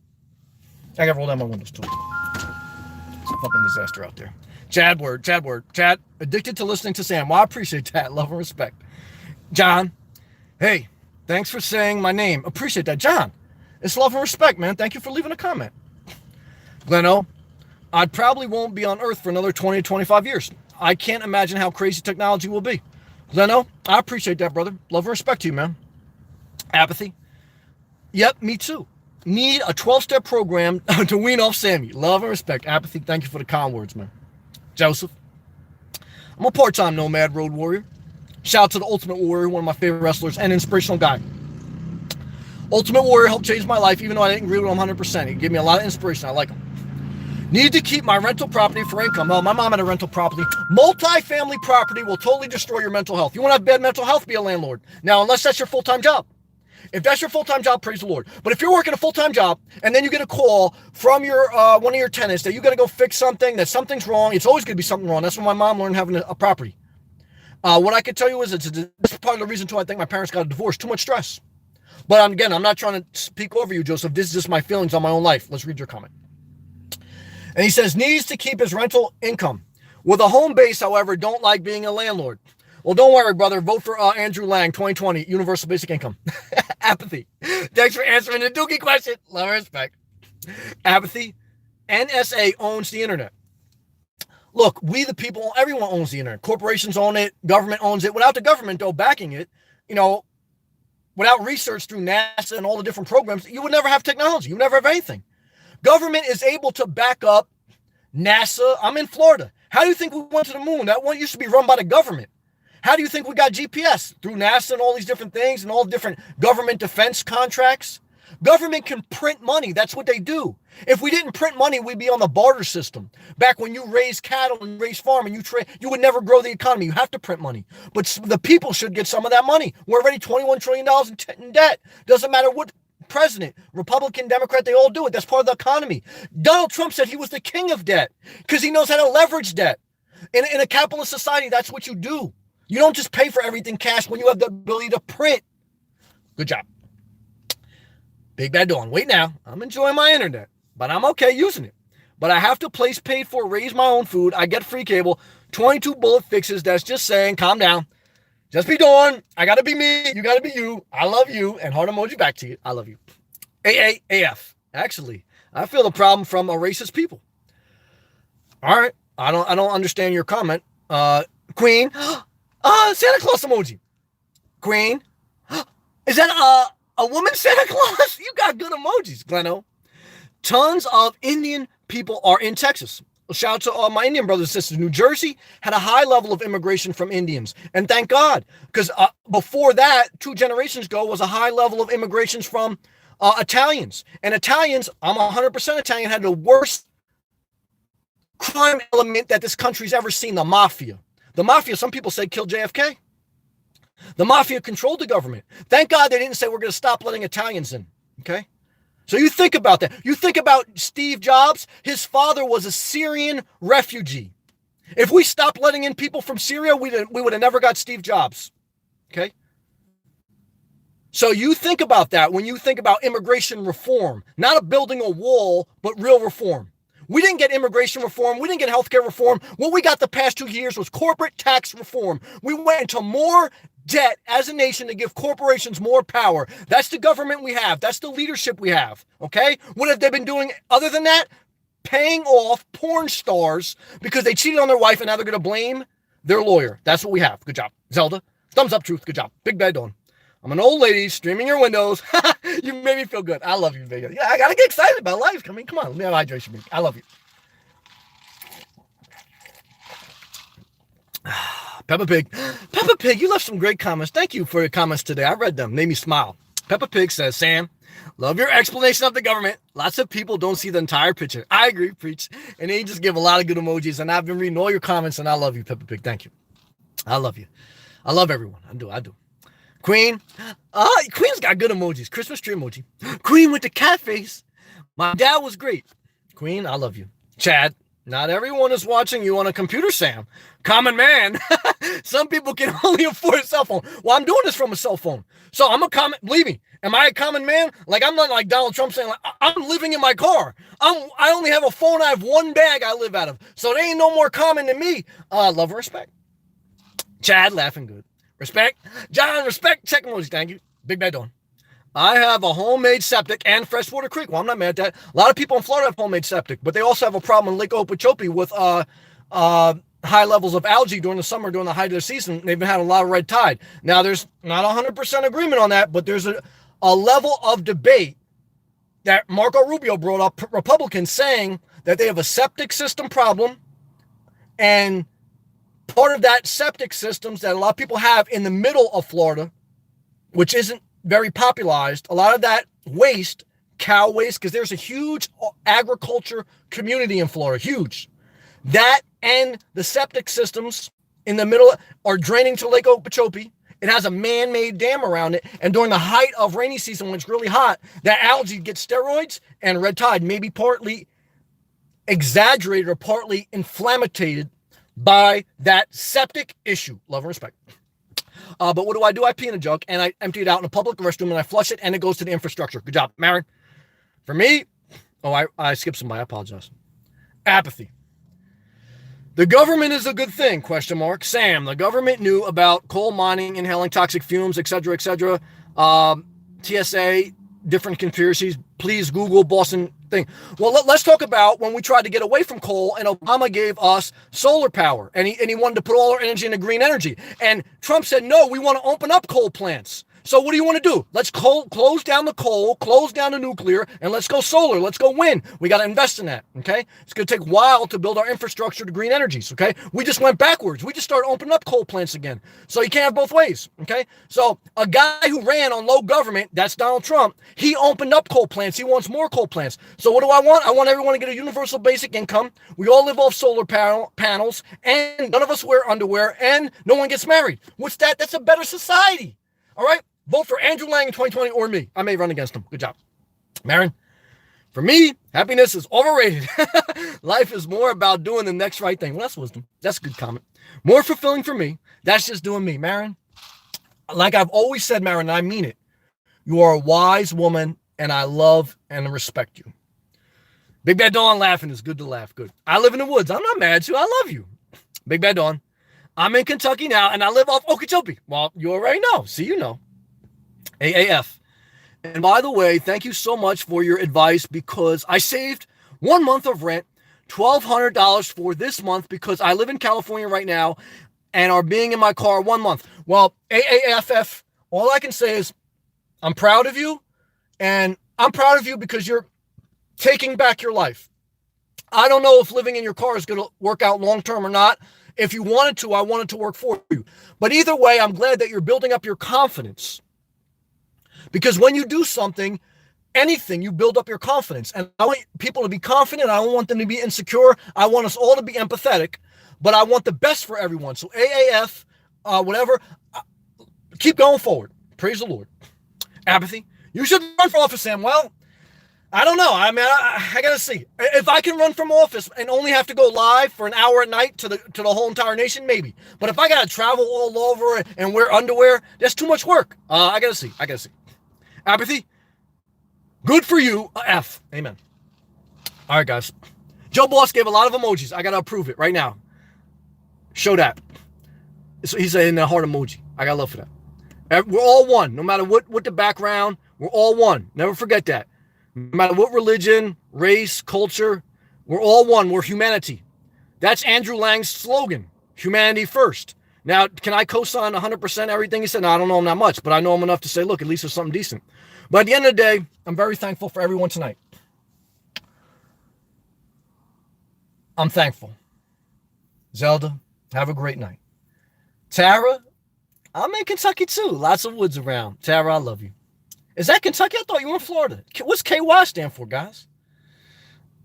I gotta roll down my windows too. It's a fucking disaster out there. Chad, addicted to listening to Sam. Well, I appreciate that. Love and respect. John, hey, thanks for saying my name. Appreciate that. John, it's love and respect, man. Thank you for leaving a comment. Glenn O, I probably won't be on Earth for another 20 to 25 years. I can't imagine how crazy technology will be. Leno, I appreciate that, brother. Love and respect to you, man. Apathy. Yep, me too. Need a 12-step program to wean off Sammy. Love and respect. Apathy, thank you for the kind words, man. Joseph. I'm a part-time nomad road warrior. Shout out to the Ultimate Warrior, one of my favorite wrestlers and inspirational guy. Ultimate Warrior helped change my life, even though I didn't agree with him 100%. He gave me a lot of inspiration. I like him. Need to keep my rental property for income. Oh, my mom had a rental property. Multi-family property will totally destroy your mental health. You want to have bad mental health, be a landlord. Now, unless that's your full-time job. If that's your full-time job, praise the Lord. But if you're working a full-time job and then you get a call from your one of your tenants that you got to go fix something, that something's wrong, it's always going to be something wrong. That's when my mom learned having a property. What I can tell you is it's part of the reason too I think my parents got a divorce. Too much stress. But again, I'm not trying to speak over you, Joseph. This is just my feelings on my own life. Let's read your comment. And he says, needs to keep his rental income. With a home base, however, don't like being a landlord. Well, don't worry, brother. Vote for Andrew Lang, 2020, Universal Basic Income. Apathy. Thanks for answering the Dookie question. Love and respect. Apathy. NSA owns the internet. Look, we the people, everyone owns the internet. Corporations own it. Government owns it. Without the government, though, backing it, without research through NASA and all the different programs, you would never have technology. You would never have anything. Government is able to back up NASA. I'm in Florida. How do you think we went to the moon? That one used to be run by the government. How do you think we got GPS? Through NASA and all these different things and all different government defense contracts. Government can print money. That's what they do. If we didn't print money, we'd be on the barter system. Back when you raise cattle and raise farm and you trade, you would never grow the economy. You have to print money. But the people should get some of that money. We're already $21 trillion in debt. Doesn't matter what president, Republican, Democrat, they all do it. That's part of the economy. Donald Trump said he was the king of debt because he knows how to leverage debt. In a capitalist society, that's what you do. You don't just pay for everything cash when you have the ability to print. Good job. Big Bad Dawn. Wait now. I'm enjoying my internet, but I'm okay using it. But I have to place paid for, raise my own food. I get free cable. 22 bullet fixes. That's just saying, calm down. Just be Dawn. I got to be me. You got to be you. I love you. And heart emoji back to you. I love you. AAAF. Actually, I feel the problem from a racist people. All right. I don't understand your comment. Queen. Santa Claus emoji. Queen. Is that a woman Santa Claus? You got good emojis, Gleno. Tons of Indian people are in Texas. Shout out to all my Indian brothers and sisters. New Jersey had a high level of immigration from Indians. And thank God, because before that, 2 generations ago, was a high level of immigrations from Italians. And Italians, I'm 100% Italian, had the worst crime element that this country's ever seen, the mafia. The mafia, some people say, killed JFK. The mafia controlled the government. Thank God they didn't say we're going to stop letting Italians in. Okay? So you think about that. You think about Steve Jobs. His father was a Syrian refugee. If we stopped letting in people from Syria, we would have never got Steve Jobs. Okay? So you think about that when you think about immigration reform, not a building a wall, but real reform. We didn't get immigration reform. We didn't get healthcare reform. What we got the past 2 years was corporate tax reform. We went into more debt as a nation to give corporations more power. That's the government we have. That's the leadership we have. Okay? What have they been doing other than that? Paying off porn stars because they cheated on their wife and now they're going to blame their lawyer. That's what we have. Good job. Zelda, thumbs up, truth. Good job. Big bad Dawn. I'm an old lady streaming your windows. You made me feel good. I love you, baby. Yeah, I got to get excited about life. I mean, come on. Let me have hydration. I love you. Peppa Pig. Peppa Pig, you left some great comments. Thank you for your comments today. I read them. Made me smile. Peppa Pig says, Sam, love your explanation of the government. Lots of people don't see the entire picture. I agree, preach. And they just give a lot of good emojis. And I've been reading all your comments, and I love you, Peppa Pig. Thank you. I love you. I love everyone. I do. Queen. Queen's got good emojis. Christmas tree emoji. Queen with the cat face. My dad was great. Queen, I love you. Chad. Not everyone is watching you on a computer, Sam. Common man. Some people can only afford a cell phone. Well, I'm doing this from a cell phone. So I'm a common, believe me, am I a common man? Like, I'm not like Donald Trump saying, like, I'm living in my car. I only have a phone. I have one bag I live out of. So they ain't no more common than me. Love and respect. Chad, laughing good. Respect. John, respect. Check emojis. Thank you. Big bad Dawn. I have a homemade septic and freshwater creek. Well, I'm not mad at that. A lot of people in Florida have homemade septic, but they also have a problem in Lake Okeechobee with high levels of algae during the summer, during the height of the season. They've been having a lot of red tide. Now, there's not 100% agreement on that, but there's a level of debate that Marco Rubio brought up, Republicans saying that they have a septic system problem, and part of that septic systems that a lot of people have in the middle of Florida, which isn't very popularized, a lot of that waste, cow waste, because there's a huge agriculture community in Florida, huge. That and the septic systems in the middle are draining to Lake Okeechobee. It has a man-made dam around it, and during the height of rainy season when it's really hot, that algae gets steroids and red tide, maybe partly exaggerated or partly inflammated by that septic issue. Love and respect. But what do? I pee in a jug and I empty it out in a public restroom and I flush it and it goes to the infrastructure. Good job, Marin. For me, I skipped somebody. I apologize. Apathy. The government is a good thing, question mark. Sam, the government knew about coal mining, inhaling toxic fumes, etc., etc. TSA, different conspiracies. Please Google Boston thing. Well, let's talk about when we tried to get away from coal and Obama gave us solar power and he wanted to put all our energy into green energy. And Trump said, no, we want to open up coal plants. So what do you want to do? Let's close down the coal, close down the nuclear, and let's go solar. Let's go wind. We got to invest in that, okay? It's going to take a while to build our infrastructure to green energies, okay? We just went backwards. We just started opening up coal plants again. So you can't have both ways, okay? So a guy who ran on low government, that's Donald Trump, he opened up coal plants. He wants more coal plants. So what do I want? I want everyone to get a universal basic income. We all live off solar panels, and none of us wear underwear, and no one gets married. What's that? That's a better society, all right? Vote for Andrew Lang in 2020 or me. I may run against him. Good job. Marin, for me, happiness is overrated. Life is more about doing the next right thing. Well, that's wisdom. That's a good comment. More fulfilling for me. That's just doing me. Marin, like I've always said, Marin, and I mean it. You are a wise woman, and I love and respect you. Big Bad Dawn laughing is good to laugh. Good. I live in the woods. I'm not mad at you. I love you. Big Bad Dawn. I'm in Kentucky now, and I live off Okeechobee. Well, you already know. See, you know. AAF. And by the way, thank you so much for your advice because I saved 1 month of rent, $1,200 for this month because I live in California right now and are being in my car 1 month. Well, AAFF, all I can say is I'm proud of you, and I'm proud of you because you're taking back your life. I don't know if living in your car is going to work out long-term or not. If you wanted to, I wanted to work for you. But either way, I'm glad that you're building up your confidence. Because when you do something, anything, you build up your confidence. And I want people to be confident. I don't want them to be insecure. I want us all to be empathetic, but I want the best for everyone. So AAF, whatever, keep going forward. Praise the Lord. Apathy. You should run for office, Sam. Well, I don't know. I mean, I gotta see if I can run from office and only have to go live for an hour at night to the whole entire nation, maybe. But if I gotta travel all over and wear underwear, that's too much work. I gotta see. Apathy. Good for you. F. Amen. All right, guys. Joe Boss gave a lot of emojis. I gotta approve it right now. Show that. So he's in the heart emoji. I got love for that. We're all one, no matter what the background. We're all one. Never forget that. No matter what religion, race, culture, we're all one. We're humanity. That's Andrew Lang's slogan, humanity first. Now, can I co-sign 100% everything he said? No, I don't know him that much, but I know him enough to say, look, at least there's something decent. But at the end of the day, I'm very thankful for everyone tonight. I'm thankful. Zelda, have a great night. Tara, I'm in Kentucky too. Lots of woods around. Tara, I love you. Is that Kentucky? I thought you were in Florida. What's KY stand for, guys?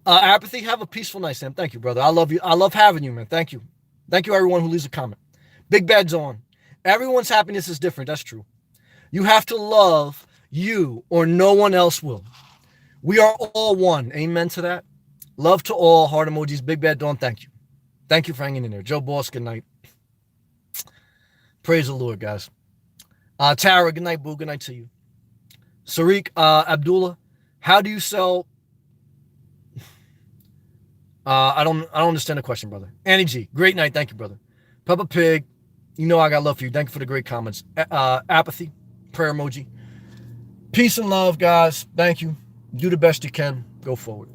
Apathy, have a peaceful night, Sam. Thank you, brother. I love you. I love having you, man. Thank you. Thank you, everyone who leaves a comment. Big Bed's on. Everyone's happiness is different. That's true. You have to love you or no one else will. We are all one. Amen to that. Love to all. Heart emojis. Big Bad Dawn. Thank you. Thank you for hanging in there. Joe Boss, good night. Praise the Lord, guys. Tara, good night, boo. Good night to you. Sariq, Abdullah, how do you sell? I don't understand the question, brother. Annie G, great night. Thank you, brother. Peppa Pig, you know I got love for you. Thank you for the great comments. Apathy, prayer emoji. Peace and love, guys. Thank you. Do the best you can. Go forward.